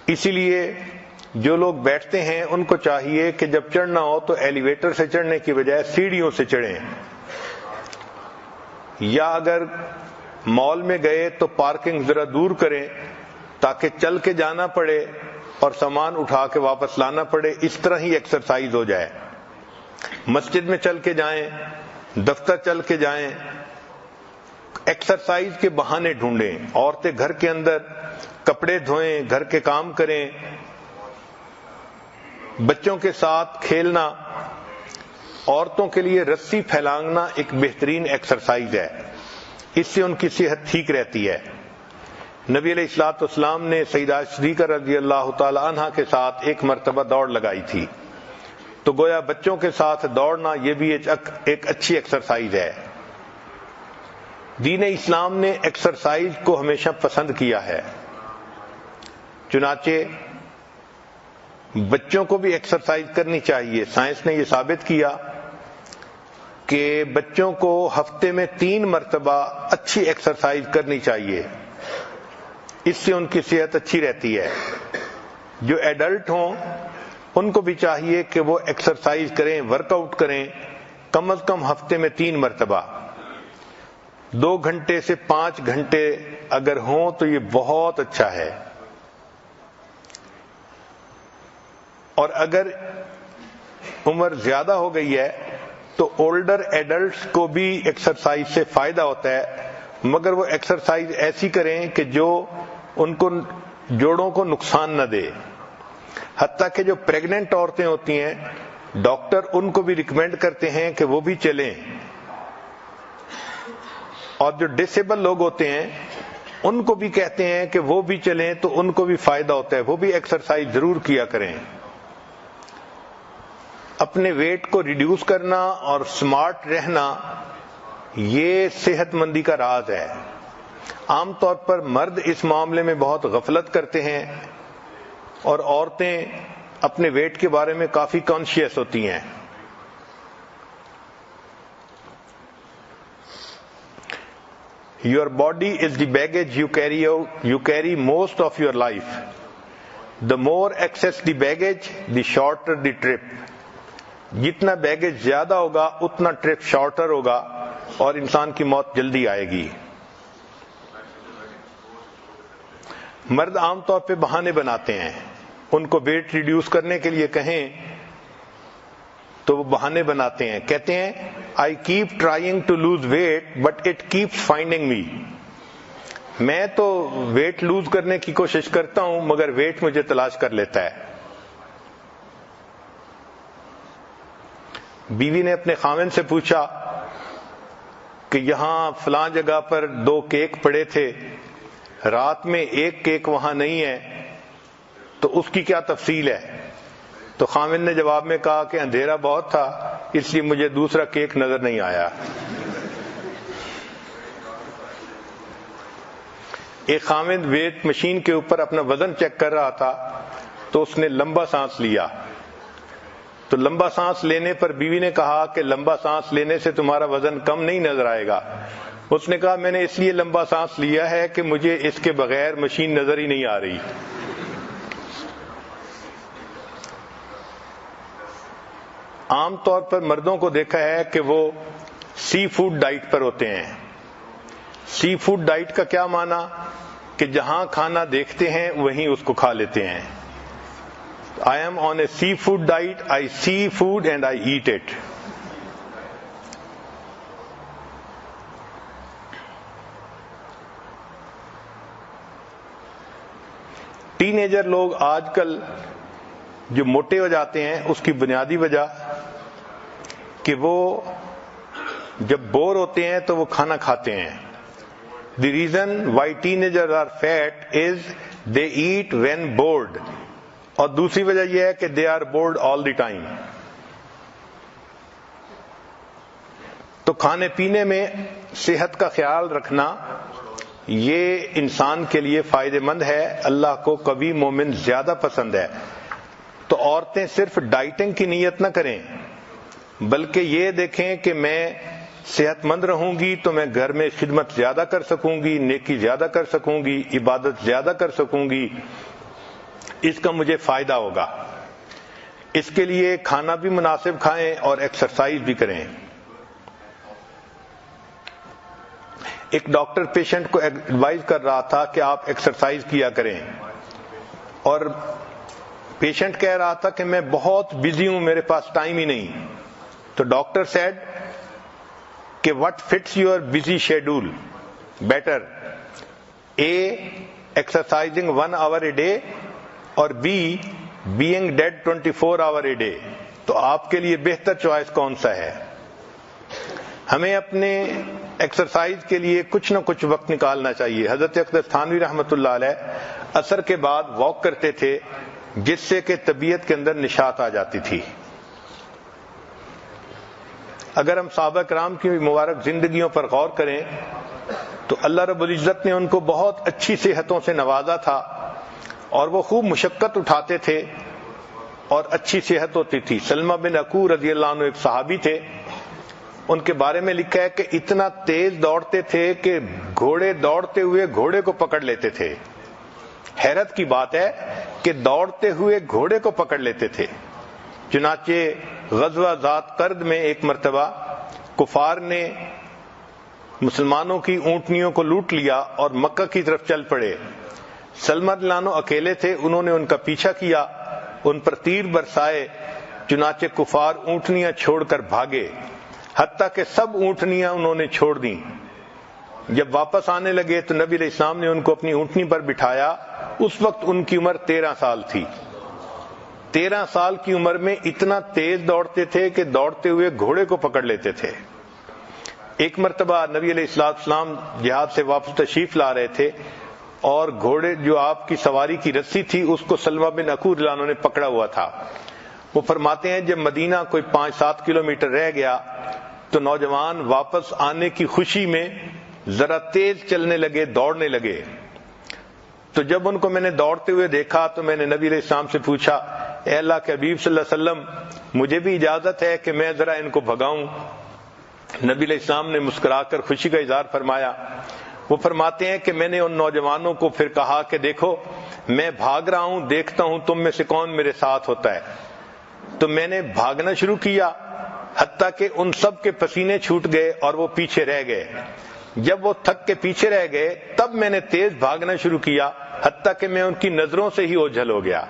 اسی لیے جو لوگ بیٹھتے ہیں ان کو چاہیے کہ جب چڑھنا ہو تو ایلیویٹر سے چڑھنے کی بجائے سیڑھیوں سے چڑھیں، یا اگر مال میں گئے تو پارکنگ ذرا دور کریں تاکہ چل کے جانا پڑے اور سامان اٹھا کے واپس لانا پڑے، اس طرح ہی ایکسرسائز ہو جائے۔ مسجد میں چل کے جائیں، دفتر چل کے جائیں، ایکسرسائز کے بہانے ڈھونڈیں۔ عورتیں گھر کے اندر کپڑے دھوئیں، گھر کے کام کریں، بچوں کے ساتھ کھیلنا۔ عورتوں کے لیے رسی پھیلانگنا ایک بہترین ایکسرسائز ہے، اس سے ان کی صحت ٹھیک رہتی ہے۔ نبی علیہ الصلوۃ والسلام نے سیدہ صدیقہ رضی اللہ تعالی عنہا کے ساتھ ایک مرتبہ دوڑ لگائی تھی، تو گویا بچوں کے ساتھ دوڑنا یہ بھی ایک اچھی ایکسرسائز ہے۔ دین اسلام نے ایکسرسائز کو ہمیشہ پسند کیا ہے، چنانچہ بچوں کو بھی ایکسرسائز کرنی چاہیے۔ سائنس نے یہ ثابت کیا کہ بچوں کو ہفتے میں 3 مرتبہ اچھی ایکسرسائز کرنی چاہیے، اس سے ان کی صحت اچھی رہتی ہے۔ جو ایڈلٹ ہوں ان کو بھی چاہیے کہ وہ ایکسرسائز کریں، ورک آؤٹ کریں، کم از کم ہفتے میں 3 مرتبہ۔ 2 گھنٹے سے 5 گھنٹے اگر ہوں تو یہ بہت اچھا ہے۔ اور اگر عمر زیادہ ہو گئی ہے تو اولڈر ایڈلٹس کو بھی ایکسرسائز سے فائدہ ہوتا ہے، مگر وہ ایکسرسائز ایسی کریں کہ جو ان کو جوڑوں کو نقصان نہ دے۔ حتیٰ کہ جو پریگننٹ عورتیں ہوتی ہیں ڈاکٹر ان کو بھی ریکمینڈ کرتے ہیں کہ وہ بھی چلیں، اور جو ڈسیبل لوگ ہوتے ہیں ان کو بھی کہتے ہیں کہ وہ بھی چلیں، تو ان کو بھی فائدہ ہوتا ہے، وہ بھی ایکسرسائز ضرور کیا کریں۔ اپنے ویٹ کو ریڈیوس کرنا اور سمارٹ رہنا یہ صحت مندی کا راز ہے۔ عام طور پر مرد اس معاملے میں بہت غفلت کرتے ہیں اور عورتیں اپنے ویٹ کے بارے میں کافی کانشیس ہوتی ہیں۔ Your body is the baggage you carry most of your life. The more excess the baggage, the shorter the trip. جتنا بیگیج زیادہ ہوگا اتنا ٹرپ شارٹر ہوگا اور انسان کی موت جلدی آئے گی۔ مرد عام طور پہ بہانے بناتے ہیں، ان کو ویٹ ریڈیوس کرنے کے لیے کہیں تو وہ بہانے بناتے ہیں, کہتے ہیں I keep trying to lose weight but it keeps finding me. میں تو ویٹ لوز کرنے کی کوشش کرتا ہوں مگر ویٹ مجھے تلاش کر لیتا ہے. بیوی نے اپنے خاوند سے پوچھا کہ یہاں فلاں جگہ پر 2 کیک پڑے تھے, رات میں 1 کیک وہاں نہیں ہے, تو اس کی کیا تفصیل ہے؟ تو خاوند نے جواب میں کہا کہ اندھیرا بہت تھا اس لیے مجھے دوسرا کیک نظر نہیں آیا. ایک خاوند ویٹ مشین کے اوپر اپنا وزن چیک کر رہا تھا تو اس نے لمبا سانس لیا. تو لمبا سانس لینے پر بیوی نے کہا کہ لمبا سانس لینے سے تمہارا وزن کم نہیں نظر آئے گا. اس نے کہا میں نے اس لیے لمبا سانس لیا ہے کہ مجھے اس کے بغیر مشین نظر ہی نہیں آ رہی. عام طور پر مردوں کو دیکھا ہے کہ وہ سی فوڈ ڈائٹ پر ہوتے ہیں. سی فوڈ ڈائٹ کا کیا معنی؟ کہ جہاں کھانا دیکھتے ہیں وہیں اس کو کھا لیتے ہیں. I am on a seafood diet. I see food and I eat it. Ten ager لوگ آج کل جو موٹے ہو جاتے ہیں اس کی بنیادی وجہ کہ وہ جب بور ہوتے ہیں تو وہ کھانا کھاتے ہیں. The reason why teenagers are fat is they eat when bored. اور دوسری وجہ یہ ہے کہ they are bored all the time. تو کھانے پینے میں صحت کا خیال رکھنا یہ انسان کے لیے فائدہ مند ہے. اللہ کو کبھی مومن زیادہ پسند ہے. تو عورتیں صرف ڈائٹنگ کی نیت نہ کریں بلکہ یہ دیکھیں کہ میں صحت مند رہوں گی تو میں گھر میں خدمت زیادہ کر سکوں گی, نیکی زیادہ کر سکوں گی, عبادت زیادہ کر سکوں گی, اس کا مجھے فائدہ ہوگا. اس کے لیے کھانا بھی مناسب کھائیں اور ایکسرسائز بھی کریں. ایک ڈاکٹر پیشنٹ کو ایڈوائز کر رہا تھا کہ آپ ایکسرسائز کیا کریں اور پیشنٹ کہہ رہا تھا کہ میں بہت بزی ہوں, میرے پاس ٹائم ہی نہیں. تو ڈاکٹر سیڈ کہ what fits your busy schedule better, A, exercising 1 hour a day اور B, being dead 24 hour a day. تو آپ کے لیے بہتر چوائس کون سا ہے؟ ہمیں اپنے ایکسرسائز کے لیے کچھ نہ کچھ وقت نکالنا چاہیے. حضرت اقدس تھانوی رحمۃ اللہ علیہ عصر کے بعد واک کرتے تھے جس سے کہ طبیعت کے اندر نشاط آ جاتی تھی. اگر ہم صحابہ کرام کی مبارک زندگیوں پر غور کریں تو اللہ رب العزت نے ان کو بہت اچھی صحتوں سے نوازا تھا اور وہ خوب مشقت اٹھاتے تھے اور اچھی صحت ہوتی تھی. سلمہ بن عقور رضی اللہ عنہ ایک صحابی تھے, ان کے بارے میں لکھا ہے کہ اتنا تیز دوڑتے تھے کہ گھوڑے دوڑتے ہوئے گھوڑے کو پکڑ لیتے تھے. حیرت کی بات ہے کہ دوڑتے ہوئے گھوڑے کو پکڑ لیتے تھے. چنانچہ غزوہ ذات قرد میں ایک مرتبہ کفار نے مسلمانوں کی اونٹنیوں کو لوٹ لیا اور مکہ کی طرف چل پڑے. سلمہ لانو اکیلے تھے, انہوں نے ان کا پیچھا کیا, ان پر تیر برسائے, چنانچہ کفار اونٹنیاں چھوڑ کر بھاگے حتیٰ کہ سب اونٹنیاں انہوں نے چھوڑ دیں. جب واپس آنے لگے تو نبی علیہ السلام نے ان کو اپنی اونٹنی پر بٹھایا. اس وقت ان کی عمر 13 سال تھی. 13 سال کی عمر میں اتنا تیز دوڑتے تھے کہ دوڑتے ہوئے گھوڑے کو پکڑ لیتے تھے. ایک مرتبہ نبی علیہ السلام جہاد سے واپس تشریف لا رہے تھے اور گھوڑے جو آپ کی سواری کی رسی تھی اس کو سلمہ بن عقور رضی اللہ عنہ نے پکڑا ہوا تھا. وہ فرماتے ہیں جب مدینہ کوئی 5-7 کلومیٹر رہ گیا تو نوجوان واپس آنے کی خوشی میں ذرا تیز چلنے لگے, دوڑنے لگے. تو جب ان کو میں نے دوڑتے ہوئے دیکھا تو میں نے نبی علیہ السلام سے پوچھا, اے اللہ کے حبیب صلی اللہ علیہ وسلم مجھے بھی اجازت ہے کہ میں ذرا ان کو بھگاؤں؟ نبی علیہ السلام نے مسکرا کر خوشی کا اظہار فرمایا. وہ فرماتے ہیں کہ میں نے ان نوجوانوں کو پھر کہا کہ دیکھو میں بھاگ رہا ہوں, دیکھتا ہوں تم میں سے کون میرے ساتھ ہوتا ہے. تو میں نے بھاگنا شروع کیا حتیٰ کہ ان سب کے پسینے چھوٹ گئے اور وہ پیچھے رہ گئے. جب وہ تھک کے پیچھے رہ گئے تب میں نے تیز بھاگنا شروع کیا حتیٰ کہ میں ان کی نظروں سے ہی اوجھل ہو گیا.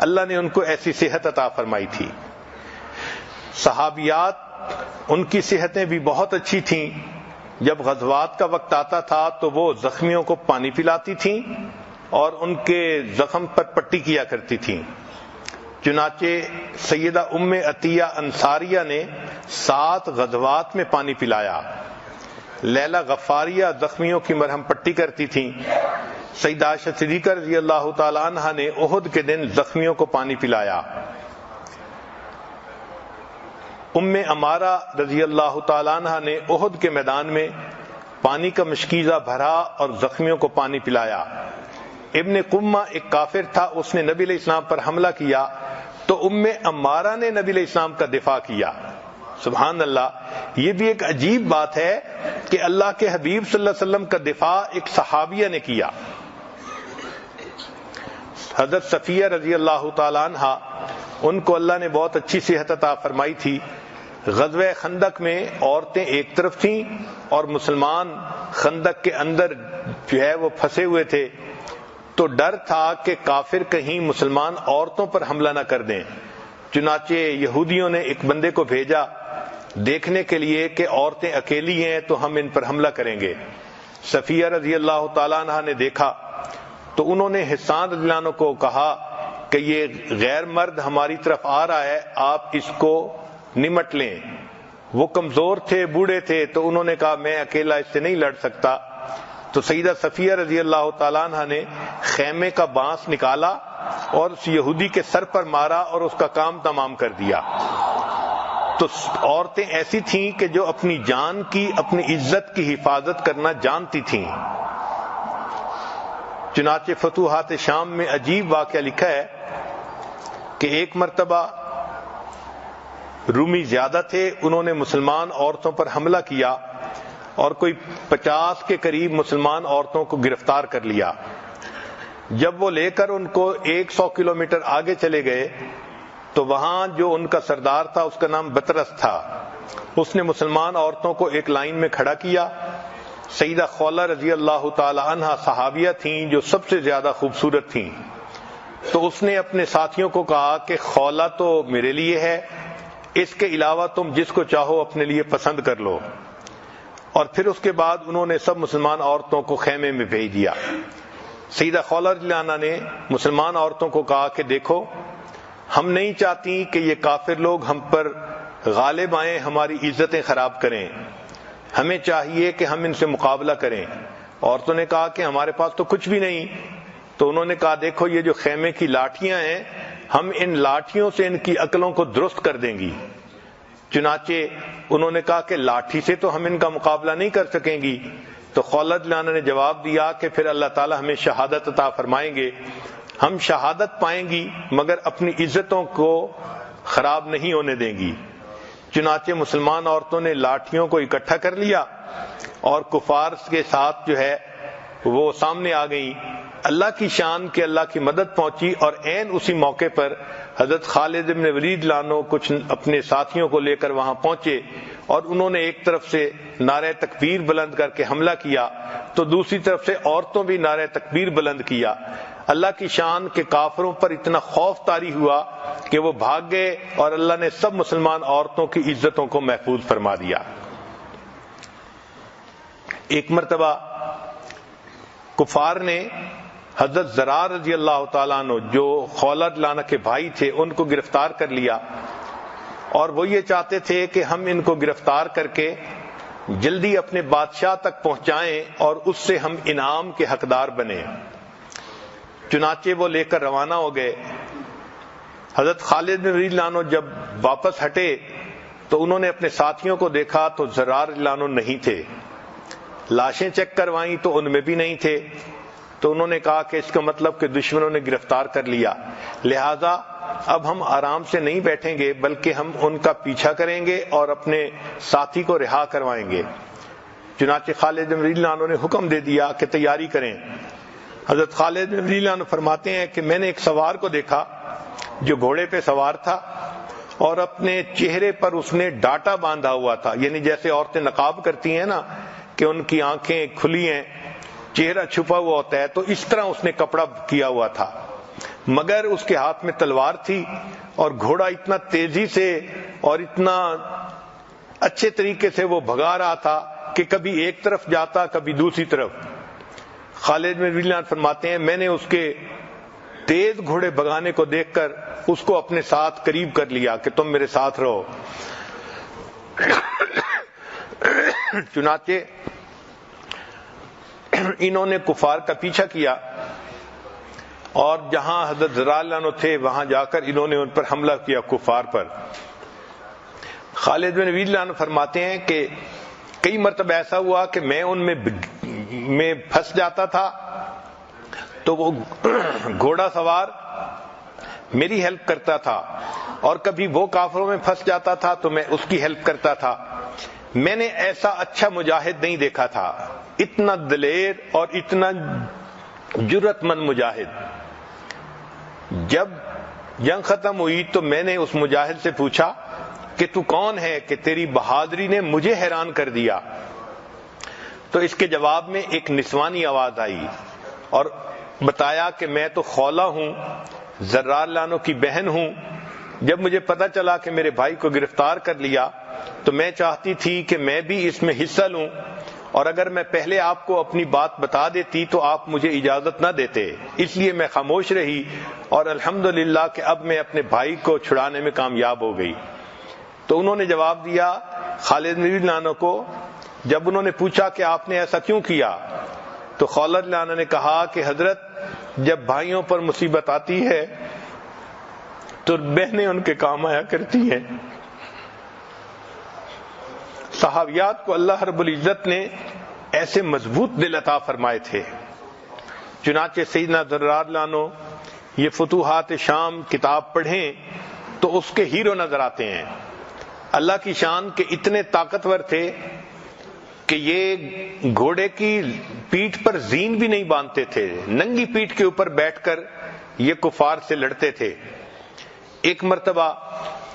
اللہ نے ان کو ایسی صحت عطا فرمائی تھی. صحابیات ان کی صحتیں بھی بہت اچھی تھیں، جب غزوات کا وقت آتا تھا تو وہ زخمیوں کو پانی پلاتی تھیں اور ان کے زخم پر پٹی کیا کرتی تھیں۔ چنانچہ سیدہ ام عطیہ انصاریہ نے 7 غزوات میں پانی پلایا۔ لیلہ غفاریہ زخمیوں کی مرہم پٹی کرتی تھیں۔ سیدہ عائشہ صدیقہ رضی اللہ تعالی عنہا نے احد کے دن زخمیوں کو پانی پلایا۔ ام عمارہ رضی اللہ تعالی عنہا نے احد کے میدان میں پانی کا مشکیزہ بھرا اور زخمیوں کو پانی پلایا۔ ابن قمہ ایک کافر تھا، اس نے نبی علیہ السلام پر حملہ کیا تو ام عمارہ نے نبی علیہ السلام کا دفاع کیا۔ سبحان اللہ، یہ بھی ایک عجیب بات ہے کہ اللہ کے حبیب صلی اللہ علیہ وسلم کا دفاع ایک صحابیہ نے کیا۔ حضرت صفیہ رضی اللہ تعالی عنہا، ان کو اللہ نے بہت اچھی صحت عطا فرمائی تھی۔ غزوہ خندق میں عورتیں ایک طرف تھیں اور مسلمان خندق کے اندر جو ہے وہ پھنسے ہوئے تھے، تو ڈر تھا کہ کافر کہیں مسلمان عورتوں پر حملہ نہ کر دیں۔ چنانچہ یہودیوں نے ایک بندے کو بھیجا دیکھنے کے لیے کہ عورتیں اکیلی ہیں تو ہم ان پر حملہ کریں گے۔ صفیہ رضی اللہ تعالیٰ عنہ نے دیکھا تو انہوں نے حسان رضی اللہ عنہ کو کہا کہ یہ غیر مرد ہماری طرف آ رہا ہے، آپ اس کو نمٹ لیں۔ وہ کمزور تھے، بوڑھے تھے، تو انہوں نے کہا میں اکیلا اس سے نہیں لڑ سکتا۔ تو سیدہ صفیہ رضی اللہ تعالیٰ عنہ نے خیمے کا بانس نکالا اور اس یہودی کے سر پر مارا اور اس کا کام تمام کر دیا۔ تو عورتیں ایسی تھیں کہ جو اپنی جان کی، اپنی عزت کی حفاظت کرنا جانتی تھیں۔ چنانچہ فتوحات شام میں عجیب واقعہ لکھا ہے کہ ایک مرتبہ رومی زیادہ تھے، انہوں نے مسلمان عورتوں پر حملہ کیا اور کوئی 50 کے قریب مسلمان عورتوں کو گرفتار کر لیا۔ جب وہ لے کر ان کو 100 کلومیٹر آگے چلے گئے تو وہاں جو ان کا سردار تھا اس کا نام بطرس تھا، اس نے مسلمان عورتوں کو ایک لائن میں کھڑا کیا۔ سیدہ خولہ رضی اللہ تعالی عنہا صحابیہ تھیں جو سب سے زیادہ خوبصورت تھیں، تو اس نے اپنے ساتھیوں کو کہا کہ خولہ تو میرے لیے ہے، اس کے علاوہ تم جس کو چاہو اپنے لیے پسند کر لو۔ اور پھر اس کے بعد انہوں نے سب مسلمان عورتوں کو خیمے میں بھیج دیا۔ سیدہ خولہ رضی اللہ عنہا نے مسلمان عورتوں کو کہا کہ دیکھو، ہم نہیں چاہتی کہ یہ کافر لوگ ہم پر غالب آئیں، ہماری عزتیں خراب کریں، ہمیں چاہیے کہ ہم ان سے مقابلہ کریں۔ عورتوں نے کہا کہ ہمارے پاس تو کچھ بھی نہیں۔ تو انہوں نے کہا دیکھو یہ جو خیمے کی لاٹھیاں ہیں، ہم ان لاٹھیوں سے ان کی عقلوں کو درست کر دیں گی۔ چنانچہ انہوں نے کہا کہ لاٹھی سے تو ہم ان کا مقابلہ نہیں کر سکیں گی۔ تو خولہ رضی اللہ عنہ نے جواب دیا کہ پھر اللہ تعالی ہمیں شہادت عطا فرمائیں گے، ہم شہادت پائیں گی مگر اپنی عزتوں کو خراب نہیں ہونے دیں گی۔ چنانچہ مسلمان عورتوں نے لاٹھیوں کو اکٹھا کر لیا اور کفار کے ساتھ جو ہے وہ سامنے آ گئیں۔ اللہ کی شان کہ اللہ کی مدد پہنچی، اور عین اسی موقع پر حضرت خالد بن ولید لانو کچھ اپنے ساتھیوں کو لے کر وہاں پہنچے اور انہوں نے ایک طرف سے نعرہ تکبیر بلند کر کے حملہ کیا تو دوسری طرف سے عورتوں بھی نعرہ تکبیر بلند کیا۔ اللہ کی شان کہ کافروں پر اتنا خوف طاری ہوا کہ وہ بھاگ گئے اور اللہ نے سب مسلمان عورتوں کی عزتوں کو محفوظ فرما دیا۔ ایک مرتبہ کفار نے حضرت زرار رضی اللہ تعالیٰ عنہ جو خولہ رضی اللہ عنہ کے بھائی تھے ان کو گرفتار کر لیا، اور وہ یہ چاہتے تھے کہ ہم ان کو گرفتار کر کے جلدی اپنے بادشاہ تک پہنچائیں اور اس سے ہم انعام کے حقدار بنیں۔ چنانچہ وہ لے کر روانہ ہو گئے۔ حضرت خالد بن ولید عنہ جب واپس ہٹے تو انہوں نے اپنے ساتھیوں کو دیکھا تو زرار رضی اللہ عنہ نہیں تھے، لاشیں چیک کروائیں تو ان میں بھی نہیں تھے۔ تو انہوں نے کہا کہ اس کا مطلب کہ دشمنوں نے گرفتار کر لیا، لہذا اب ہم آرام سے نہیں بیٹھیں گے بلکہ ہم ان کا پیچھا کریں گے اور اپنے ساتھی کو رہا کروائیں گے۔ چنانچہ خالد بن ولید عنہ نے حکم دے دیا کہ تیاری کریں۔ حضرت خالد بن ولید عنہ فرماتے ہیں کہ میں نے ایک سوار کو دیکھا جو گھوڑے پہ سوار تھا اور اپنے چہرے پر اس نے ڈاٹا باندھا ہوا تھا، یعنی جیسے عورتیں نقاب کرتی ہیں نا کہ ان کی آنکھیں کھلی ہیں، چہرہ چھپا ہوا ہوتا ہے، تو اس طرح اس نے کپڑا کیا ہوا تھا، مگر اس کے ہاتھ میں تلوار تھی اور گھوڑا اتنا تیزی سے اور اتنا اچھے طریقے سے وہ بھگا رہا تھا کہ کبھی ایک طرف جاتا کبھی دوسری طرف۔ خالد بن ولید فرماتے ہیں میں نے اس کے تیز گھوڑے بھگانے کو دیکھ کر اس کو اپنے ساتھ قریب کر لیا کہ تم میرے ساتھ رہو۔ چنانچہ انہوں نے کفار کا پیچھا کیا اور جہاں حضرت زرار اللہ عنہ تھے وہاں جا کر انہوں نے ان پر حملہ کیا، کفار پر۔ خالد بن ولید اللہ عنہ فرماتے ہیں کہ کئی مرتبہ ایسا ہوا کہ میں ان میں پھنس جاتا تھا تو وہ گھوڑا سوار میری ہیلپ کرتا تھا، اور کبھی وہ کافروں میں پھنس جاتا تھا تو میں اس کی ہیلپ کرتا تھا۔ میں نے ایسا اچھا مجاہد نہیں دیکھا تھا، اتنا دلیر اور اتنا جرأت مند مجاہد۔ جب جنگ ختم ہوئی تو میں نے اس مجاہد سے پوچھا کہ تو کون ہے کہ تیری بہادری نے مجھے حیران کر دیا؟ تو اس کے جواب میں ایک نسوانی آواز آئی اور بتایا کہ میں تو خولہ ہوں، زرار اللہ عنہ کی بہن ہوں۔ جب مجھے پتا چلا کہ میرے بھائی کو گرفتار کر لیا تو میں چاہتی تھی کہ میں بھی اس میں حصہ لوں، اور اگر میں پہلے آپ کو اپنی بات بتا دیتی تو آپ مجھے اجازت نہ دیتے، اس لیے میں خاموش رہی، اور الحمدللہ کہ اب میں اپنے بھائی کو چھڑانے میں کامیاب ہو گئی۔ تو انہوں نے جواب دیا خالد بن ولید عنہ کو، جب انہوں نے پوچھا کہ آپ نے ایسا کیوں کیا، تو خالد عنہ نے کہا کہ حضرت جب بھائیوں پر مصیبت آتی ہے تو بہنیں ان کے کام آیا کرتی ہیں۔ صحابیات کو اللہ رب العزت نے ایسے مضبوط دل عطا فرمائے تھے۔ چنانچہ سیدنا زرار اللہ عنہ یہ فتوحات شام کتاب پڑھیں تو اس کے ہیرو نظر آتے ہیں۔ اللہ کی شان کے اتنے طاقتور تھے کہ یہ گھوڑے کی پیٹھ پر زین بھی نہیں باندھتے تھے، ننگی پیٹھ کے اوپر بیٹھ کر یہ کفار سے لڑتے تھے۔ ایک مرتبہ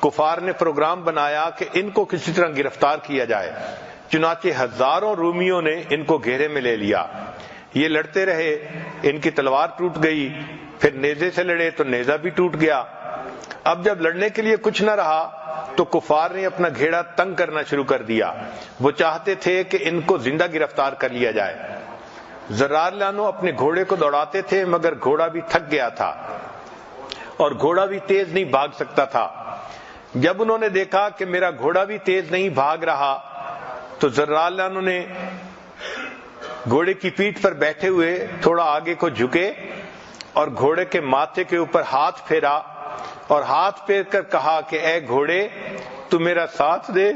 کفار نے پروگرام بنایا کہ ان کو کسی طرح گرفتار کیا جائے، چنانچہ ہزاروں رومیوں نے ان کو گھیرے میں لے لیا۔ یہ لڑتے رہے، ان کی تلوار ٹوٹ گئی، پھر نیزے سے لڑے تو نیزہ بھی ٹوٹ گیا۔ اب جب لڑنے کے لیے کچھ نہ رہا تو کفار نے اپنا گھیڑا تنگ کرنا شروع کر دیا۔ وہ چاہتے تھے کہ ان کو زندہ گرفتار کر لیا جائے۔ زرار اللہ عنہ اپنے گھوڑے کو دوڑاتے تھے مگر گھوڑا بھی تھک گیا تھا اور گھوڑا بھی تیز نہیں بھاگ سکتا تھا۔ جب انہوں نے دیکھا کہ میرا گھوڑا بھی تیز نہیں بھاگ رہا تو زرار اللہ عنہ نے گھوڑے کی پیٹھ پر بیٹھے ہوئے تھوڑا آگے کو جھکے اور گھوڑے کے ماتھے کے اوپر ہاتھ پھیرا اور ہاتھ پھیر کر کہا کہ اے گھوڑے تو میرا ساتھ دے،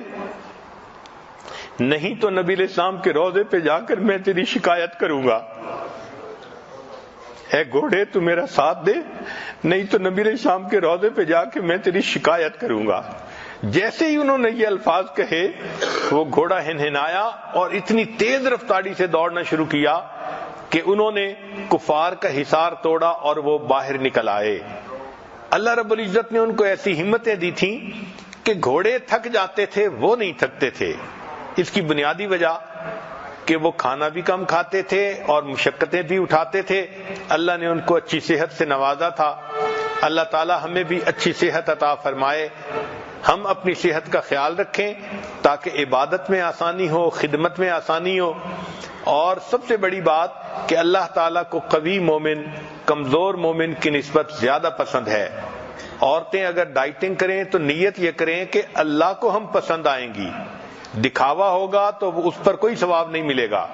نہیں تو نبی علیہ السلام کے روضے پہ جا کر میں تیری شکایت کروں گا۔ اے گھوڑے تو میرا ساتھ دے، نہیں تو نبی علیہ السلام کے روضے پہ جا کے میں تیری شکایت کروں گا۔ جیسے ہی انہوں نے یہ الفاظ کہے وہ گھوڑا ہنہنایا اور اتنی تیز رفتاری سے دوڑنا شروع کیا کہ انہوں نے کفار کا حصار توڑا اور وہ باہر نکل آئے۔ اللہ رب العزت نے ان کو ایسی ہمتیں دی تھیں کہ گھوڑے تھک جاتے تھے، وہ نہیں تھکتے تھے۔ اس کی بنیادی وجہ کہ وہ کھانا بھی کم کھاتے تھے اور مشقتیں بھی اٹھاتے تھے۔ اللہ نے ان کو اچھی صحت سے نوازا تھا۔ اللہ تعالی ہمیں بھی اچھی صحت عطا فرمائے، ہم اپنی صحت کا خیال رکھیں تاکہ عبادت میں آسانی ہو، خدمت میں آسانی ہو، اور سب سے بڑی بات کہ اللہ تعالیٰ کو قوی مومن کمزور مومن کی نسبت زیادہ پسند ہے۔ عورتیں اگر ڈائٹنگ کریں تو نیت یہ کریں کہ اللہ کو ہم پسند آئیں گی، دکھاوا ہوگا تو اس پر کوئی ثواب نہیں ملے گا،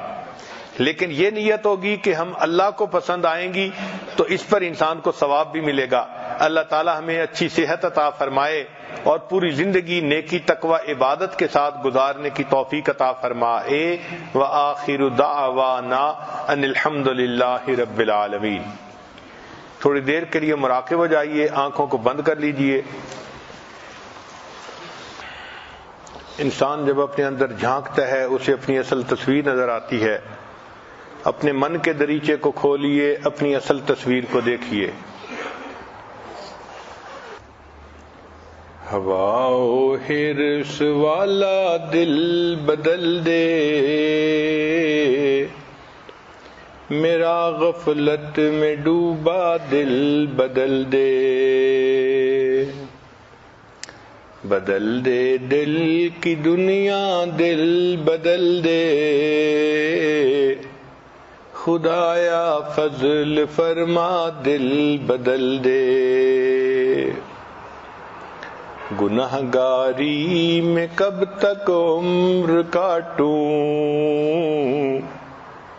لیکن یہ نیت ہوگی کہ ہم اللہ کو پسند آئیں گی تو اس پر انسان کو ثواب بھی ملے گا۔ اللہ تعالی ہمیں اچھی صحت عطا فرمائے اور پوری زندگی نیکی تقوی عبادت کے ساتھ گزارنے کی توفیق عطا فرمائے۔ وآخر دعوانا ان الحمد للہ رب العالمین۔ تھوڑی دیر کے لیے مراقب ہو جائیے، آنکھوں کو بند کر لیجئے۔ انسان جب اپنے اندر جھانکتا ہے اسے اپنی اصل تصویر نظر آتی ہے۔ اپنے من کے دریچے کو کھولیے، اپنی اصل تصویر کو دیکھیے۔ ہوا و حرص والا دل بدل دے، میرا غفلت میں ڈوبا دل بدل دے، بدل دے دل کی دنیا، دل بدل دے، خدایا فضل فرما دل بدل دے۔ گنہگاری میں کب تک عمر کاٹوں،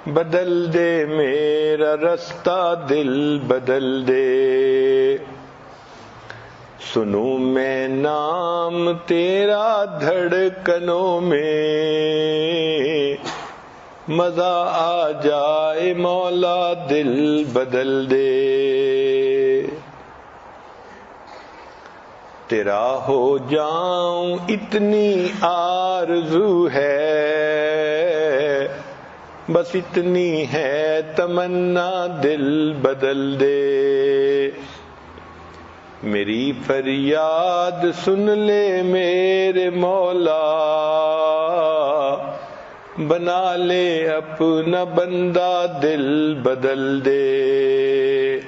بدل دے میرا رستہ دل بدل دے۔ سنوں میں نام تیرا دھڑکنوں میں، مزہ آ جائے مولا دل بدل دے۔ تیرا ہو جاؤں اتنی آرزو ہے، بس اتنی ہے تمنا دل بدل دے۔ میری فریاد سن لے میرے مولا، بنا لے اپنا بندہ دل بدل دے۔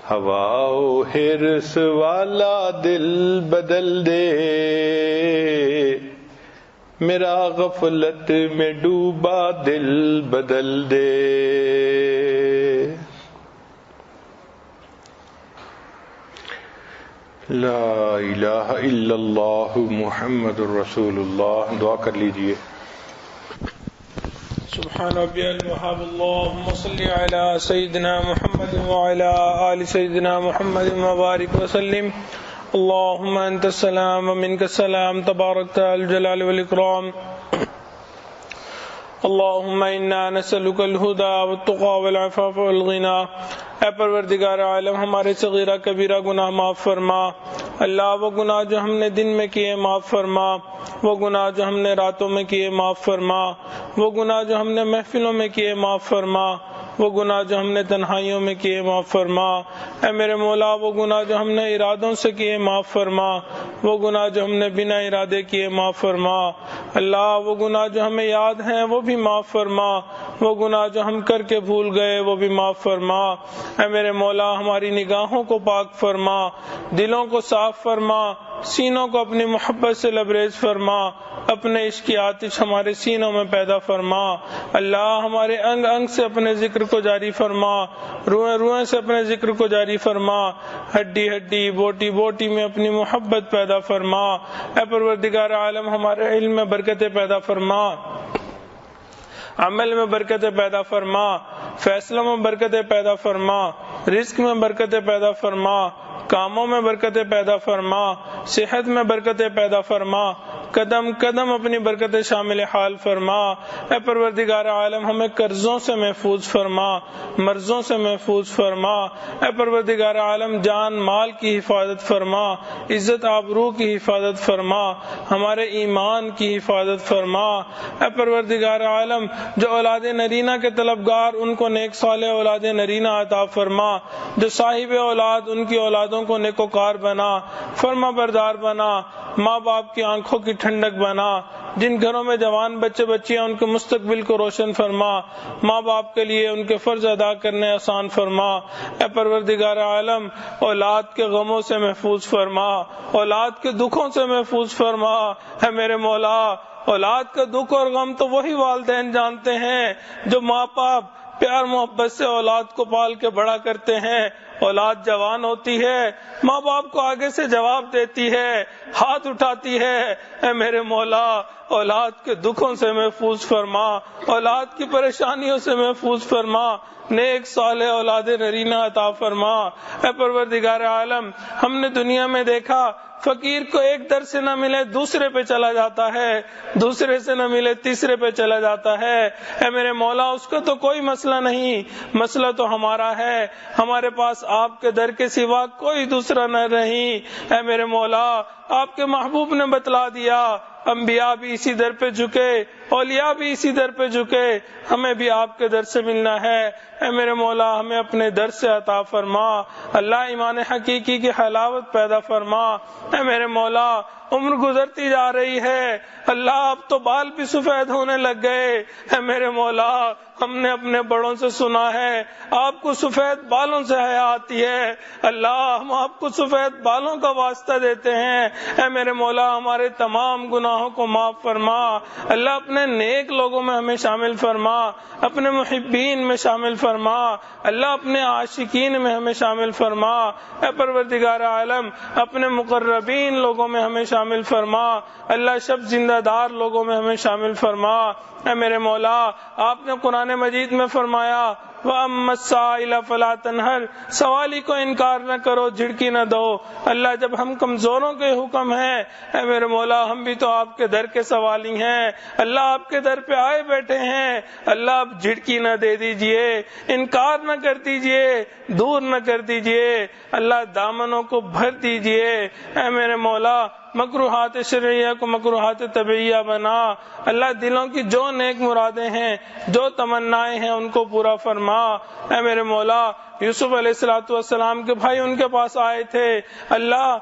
ہوا و حرص والا دل بدل دے، میرا غفلت میں ڈوبا دل بدل دے۔ لا الہ الا اللہ محمد الرسول اللہ۔ دعا کر لیجئے۔ سبحان ربی الوہاب، اللہم صلی علی سیدنا محمد وعلی آل سیدنا محمد وبارک وسلم۔ اللہم انت السلام ومنک السلام، تبارکت الجلال والاکرام۔ اللہم انا نسألک الہدی والتقی والعفاف والغنی۔ اے پروردگار عالم، ہمارے صغیرہ کبیرہ گناہ معاف فرما۔ اللہ وہ گناہ جو ہم نے دن میں کیے معاف فرما، وہ گناہ جو ہم نے راتوں میں کیے معاف فرما، وہ گناہ جو ہم نے محفلوں میں کیے معاف فرما، وہ گناہ جو ہم نے تنہائیوں میں کیے معاف فرما۔ اے میرے مولا، وہ گناہ جو ہم نے ارادوں سے کیے معاف فرما، وہ گناہ جو ہم نے بنا ارادے کیے معاف فرما۔ اللہ وہ گناہ جو ہمیں یاد ہیں وہ بھی معاف فرما، وہ گناہ جو ہم کر کے بھول گئے وہ بھی معاف فرما۔ اے میرے مولا، ہماری نگاہوں کو پاک فرما، دلوں کو صاف فرما، سینوں کو اپنی محبت سے لبریز فرما، اپنے عشق کی آتش ہمارے سینوں میں پیدا فرما۔ اللہ ہمارے انگ انگ سے اپنے ذکر کو جاری فرما، روئیں روئیں سے اپنے ذکر کو جاری فرما، ہڈی ہڈی بوٹی بوٹی میں اپنی محبت پیدا فرما۔ اے پروردگار عالم، ہمارے علم میں برکتیں پیدا فرما، عمل میں برکتیں پیدا فرما، فیصلوں میں برکتیں پیدا فرما، رزق میں برکتیں پیدا فرما، کاموں میں برکتیں پیدا فرما، صحت میں برکتیں پیدا فرما، قدم قدم اپنی برکتیں شامل حال فرما۔ اے پروردگار عالم، ہمیں قرضوں سے محفوظ فرما، مرضوں سے محفوظ فرما۔ اے پروردگار عالم، جان مال کی حفاظت فرما، عزت آبرو کی حفاظت فرما، ہمارے ایمان کی حفاظت فرما۔ اے پروردگار عالم، جو اولاد نرینہ کے طلبگار ان کو نیک صالح اولاد نرینہ عطا فرما، جو صاحب اولاد ان کی اولادوں کو نیکوکار بنا، فرما بردار بنا، ماں باپ کی آنکھوں کی ٹھنڈک بنا، جن گھروں میں جوان بچے بچیاں ان کے مستقبل کو روشن فرما، ماں باپ کے لیے ان کے فرض ادا کرنے آسان فرما۔ اے پروردگار عالم، اولاد کے غموں سے محفوظ فرما، اولاد کے دکھوں سے محفوظ فرما۔ اے میرے مولا، اولاد کا دکھ اور غم تو وہی والدین جانتے ہیں جو ماں باپ پیار محبت سے اولاد کو پال کے بڑا کرتے ہیں۔ اولاد جوان ہوتی ہے، ماں باپ کو آگے سے جواب دیتی ہے، ہاتھ اٹھاتی ہے۔ اے میرے مولا، اولاد کے دکھوں سے محفوظ فرما، اولاد کی پریشانیوں سے محفوظ فرما، نیک صالح اولاد نرینہ عطا فرما۔ اے پروردگار عالم، ہم نے دنیا میں دیکھا فقیر کو ایک در سے نہ ملے دوسرے پہ چلا جاتا ہے، دوسرے سے نہ ملے تیسرے پہ چلا جاتا ہے۔ اے میرے مولا، اس کا تو کوئی مسئلہ نہیں، مسئلہ تو ہمارا ہے، ہمارے پاس آپ کے در کے سوا کوئی دوسرا نہ نہیں۔ اے میرے مولا، آپ کے محبوب نے بتلا دیا، انبیاء بھی اسی در پہ جھکے، اولیاء بھی اسی در پہ جھکے، ہمیں بھی آپ کے در سے ملنا ہے۔ اے میرے مولا ہمیں اپنے در سے عطا فرما، اللہ ایمان حقیقی کی حلاوت پیدا فرما۔ اے میرے مولا عمر گزرتی جا رہی ہے، اللہ اب تو بال بھی سفید ہونے لگ گئے۔ اے میرے مولا ہم نے اپنے بڑوں سے سنا ہے آپ کو سفید بالوں سے حیا آتی ہے، اللہ ہم آپ کو سفید بالوں کا واسطہ دیتے ہیں۔ اے میرے مولا ہمارے تمام گناہوں کو معاف فرما، اللہ اپنے نیک لوگوں میں ہمیں شامل فرما، اپنے محبین میں شامل فرما، اللہ اپنے عاشقین میں ہمیں شامل فرما۔ اے پروردگار عالم اپنے مقربین لوگوں میں ہمیں شامل فرما، اللہ شب زندہ دار لوگوں میں ہمیں شامل فرما۔ اے میرے مولا آپ نے قرآن مجید میں فرمایا وَأَمَّا السَّائِلَ فَلَا تَنْهَرْ، سوالی کو انکار نہ کرو، جھڑکی نہ دو۔ اللہ جب ہم کمزوروں کے حکم ہیں، اے میرے مولا ہم بھی تو آپ کے در کے سوالی ہیں، اللہ آپ کے در پہ آئے بیٹھے ہیں، اللہ آپ جھڑکی نہ دے دیجئے، انکار نہ کر دیجئے، دور نہ کر دیجئے، اللہ دامنوں کو بھر دیجئے۔ اے میرے مولا مکروہات شرعیہ کو مکروہات طبعیہ بنا، اللہ دلوں کی جو نیک مرادیں ہیں، جو تمنائیں ہیں ان کو پورا فرما۔ اے میرے مولا یوسف علیہ السلام کے بھائی ان کے پاس آئے تھے، اللہ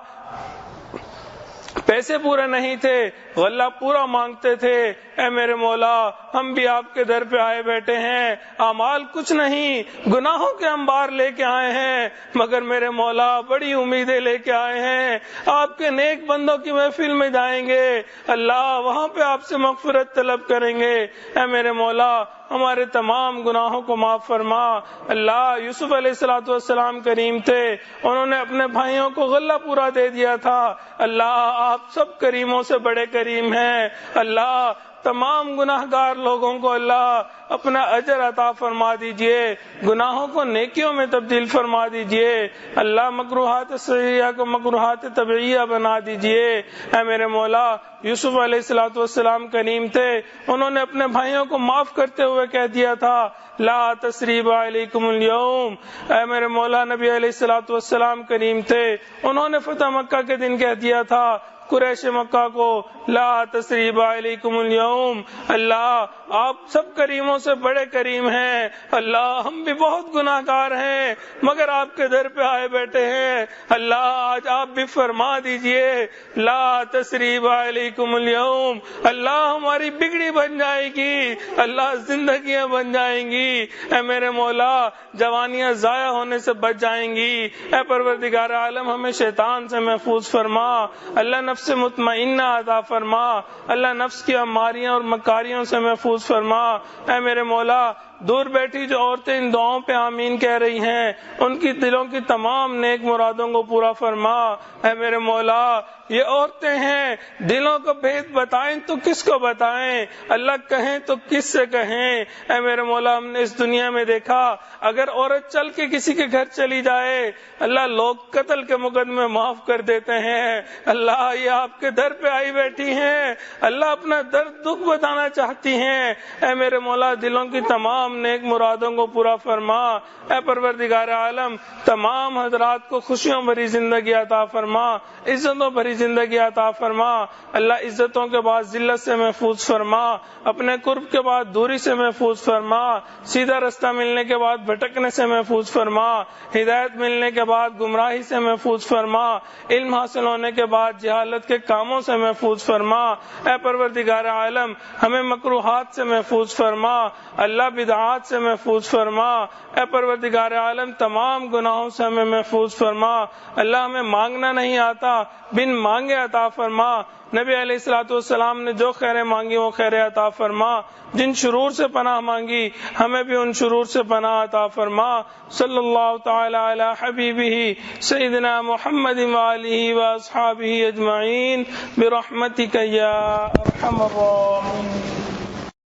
پیسے پورے نہیں تھے، غلہ پورا مانگتے تھے۔ اے میرے مولا ہم بھی آپ کے در پہ آئے بیٹھے ہیں، اعمال کچھ نہیں، گناہوں کے انبار لے کے آئے ہیں، مگر میرے مولا بڑی امیدیں لے کے آئے ہیں، آپ کے نیک بندوں کی محفل میں جائیں گے، اللہ وہاں پہ آپ سے مغفرت طلب کریں گے۔ اے میرے مولا ہمارے تمام گناہوں کو معاف فرما۔ اللہ یوسف علیہ السلام کریم تھے، انہوں نے اپنے بھائیوں کو غلہ پورا دے دیا تھا، اللہ آپ سب کریموں سے بڑے کریم ہیں، اللہ تمام گناہ گار لوگوں کو اللہ اپنا اجر عطا فرما دیجئے، گناہوں کو نیکیوں میں تبدیل فرما دیجئے، اللہ مکروہات شرعیہ کو مکروہات طبعیہ بنا دیجئے۔ اے میرے مولا یوسف علیہ السلام کریم تھے، انہوں نے اپنے بھائیوں کو معاف کرتے ہوئے کہہ دیا تھا لا تثریب علیکم اليوم۔ اے میرے مولا نبی علیہ السلام کریم تھے، انہوں نے فتح مکہ کے دن کہہ دیا تھا قریش مکہ کو لا تثریب علیکم اليوم، اللہ آپ سب کریموں سے بڑے کریم ہیں، اللہ ہم بھی بہت گناہ گار ہیں مگر آپ کے در پہ آئے بیٹھے ہیں، اللہ آج آپ بھی فرما دیجئے لا تثریب علیکم اليوم، اللہ ہماری بگڑی بن جائے گی، اللہ زندگیاں بن جائیں گی، اے میرے مولا جوانیاں ضائع ہونے سے بچ جائیں گی۔ اے پروردگار عالم ہمیں شیطان سے محفوظ فرما، اللہ نفس مطمئنہ عطا فرما، اللہ نفس کی اماریاں اور مکاریوں سے محفوظ فرما۔ اے میرے مولا دور بیٹھی جو عورتیں ان دعاؤں پہ آمین کہہ رہی ہیں، ان کی دلوں کی تمام نیک مرادوں کو پورا فرما۔ اے میرے مولا یہ عورتیں ہیں، دلوں کو بھید بتائیں تو کس کو بتائیں، اللہ کہیں تو کس سے کہیں۔ اے میرے مولا ہم نے اس دنیا میں دیکھا اگر عورت چل کے کسی کے گھر چلی جائے، اللہ لوگ قتل کے مقدمے معاف کر دیتے ہیں، اللہ یہ آپ کے در پہ آئی بیٹھی ہیں، اللہ اپنا درد دکھ بتانا چاہتی ہیں، اے میرے مولا دلوں کی تمام نیک مرادوں کو پورا فرما۔ اے پروردگار عالم تمام حضرات کو خوشیوں بھری زندگی عطا فرما، عزتوں بھری زندگی عطا فرما، اللہ عزتوں کے بعد ذلت سے محفوظ فرما، اپنے قرب کے بعد دوری سے محفوظ فرما، سیدھا رستہ ملنے کے بعد بھٹکنے سے محفوظ فرما، ہدایت ملنے کے بعد گمراہی سے محفوظ فرما، علم حاصل ہونے کے بعد جہالت کے کاموں سے محفوظ فرما۔ اے پروردگار عالم ہمیں مکروہات سے محفوظ فرما، اللہ بدعات سے محفوظ فرما، اے پروردگار عالم تمام گناہوں سے ہمیں محفوظ فرما، اللہ ہمیں مانگنا نہیں آتا بن مانگے عطا فرما، نبی علیہ السلام نے جو خیریں مانگی وہ خیریں عطا فرما، جن شرور سے پناہ مانگی ہمیں بھی ان شرور سے پناہ عطا فرما۔ صلی اللہ تعالی علی حبیبہ سیدنا محمد وآلہ واصحابہ اجمعین برحمتک یا ارحم الراحمین۔